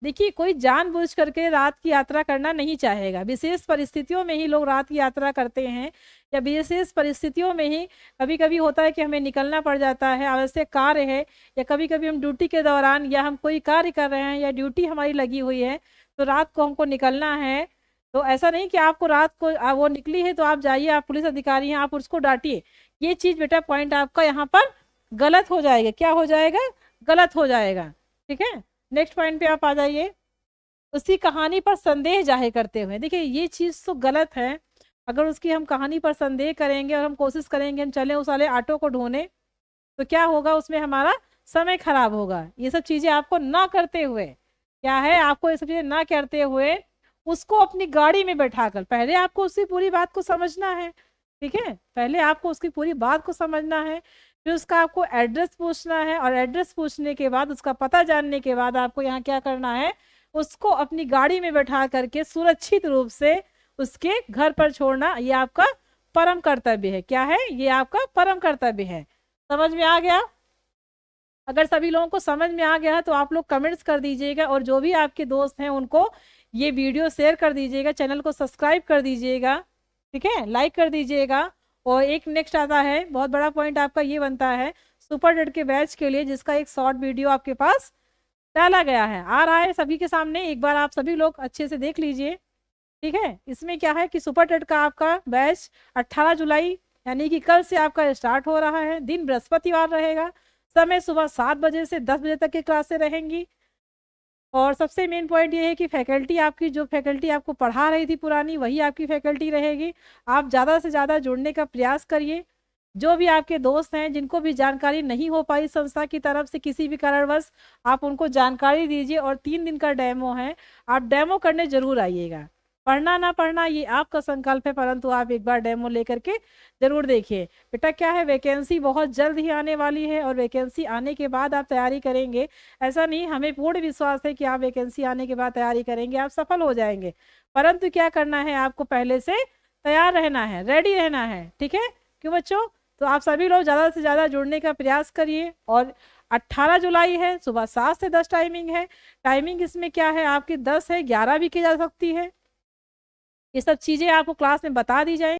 देखिए, कोई जानबूझ करके रात की यात्रा करना नहीं चाहेगा, विशेष परिस्थितियों में ही लोग रात की यात्रा करते हैं, या विशेष परिस्थितियों में ही कभी कभी होता है कि हमें निकलना पड़ जाता है, आवश्यक कार्य है, या कभी कभी हम ड्यूटी के दौरान या हम कोई कार्य कर रहे हैं या ड्यूटी हमारी लगी हुई है तो रात को हमको निकलना है। तो ऐसा नहीं कि आपको रात को वो निकली है तो आप जाइए, आप पुलिस अधिकारी हैं, आप उसको डांटिए। ये चीज बेटा पॉइंट आपका यहाँ पर गलत हो जाएगा। क्या हो जाएगा? गलत हो जाएगा। ठीक है, नेक्स्ट पॉइंट पे आप आ जाइए। उसकी कहानी पर संदेह जाहिर करते हुए, देखिए ये चीज तो गलत है। अगर उसकी हम कहानी पर संदेह करेंगे और हम कोशिश करेंगे हम चलें उस वाले ऑटो को ढूंढने, तो क्या होगा, उसमें हमारा समय खराब होगा। ये सब चीजें आपको ना करते हुए, क्या है, आपको ये सब चीजें ना करते हुए उसको अपनी गाड़ी में बैठाकर, पहले आपको उसकी पूरी बात को समझना है, ठीक है, पहले आपको उसकी पूरी बात को समझना है, फिर उसका आपको एड्रेस पूछना है, और एड्रेस पूछने के बाद, उसका पता जानने के बाद आपको यहाँ क्या करना है, उसको अपनी गाड़ी में बैठा करके सुरक्षित रूप से उसके घर पर छोड़ना, ये आपका परम कर्तव्य है। क्या है, ये आपका परम कर्तव्य है। समझ में आ गया? अगर सभी लोगों को समझ में आ गया तो आप लोग कमेंट्स कर दीजिएगा, और जो भी आपके दोस्त हैं उनको ये वीडियो शेयर कर दीजिएगा, चैनल को सब्सक्राइब कर दीजिएगा, ठीक है, लाइक कर दीजिएगा। और एक नेक्स्ट आता है, बहुत बड़ा पॉइंट आपका ये बनता है सुपर डेट के बैच के लिए, जिसका एक शॉर्ट वीडियो आपके पास डाला गया है, आ रहा है सभी के सामने, एक बार आप सभी लोग अच्छे से देख लीजिए, ठीक है। इसमें क्या है कि सुपर टेट का आपका बैच 18 जुलाई यानी कि कल से आपका स्टार्ट हो रहा है। दिन बृहस्पतिवार रहेगा, समय सुबह 7 बजे से 10 बजे तक की क्लासें रहेंगी। और सबसे मेन पॉइंट ये है कि फैकल्टी आपकी, जो फैकल्टी आपको पढ़ा रही थी पुरानी, वही आपकी फैकल्टी रहेगी। आप ज़्यादा से ज़्यादा जुड़ने का प्रयास करिए। जो भी आपके दोस्त हैं जिनको भी जानकारी नहीं हो पाई संस्था की तरफ से किसी भी कारणवश, आप उनको जानकारी दीजिए। और 3 दिन का डेमो है, आप डेमो करने जरूर आइएगा। पढ़ना ना पढ़ना ये आपका संकल्प है, परंतु आप एक बार डेमो लेकर के जरूर देखिए। बेटा क्या है, वैकेंसी बहुत जल्द ही आने वाली है, और वैकेंसी आने के बाद आप तैयारी करेंगे, ऐसा नहीं, हमें पूर्ण विश्वास है कि आप वैकेंसी आने के बाद तैयारी करेंगे, आप सफल हो जाएंगे। परंतु क्या करना है, आपको पहले से तैयार रहना है, रेडी रहना है, ठीक है, क्यों बच्चों? तो आप सभी लोग ज़्यादा से ज़्यादा जुड़ने का प्रयास करिए। और 18 जुलाई है, सुबह 7 से 10 टाइमिंग है। टाइमिंग इसमें क्या है आपकी, 10 है, 11 भी की जा सकती है। ये सब चीज़ें आपको क्लास में बता दी जाए।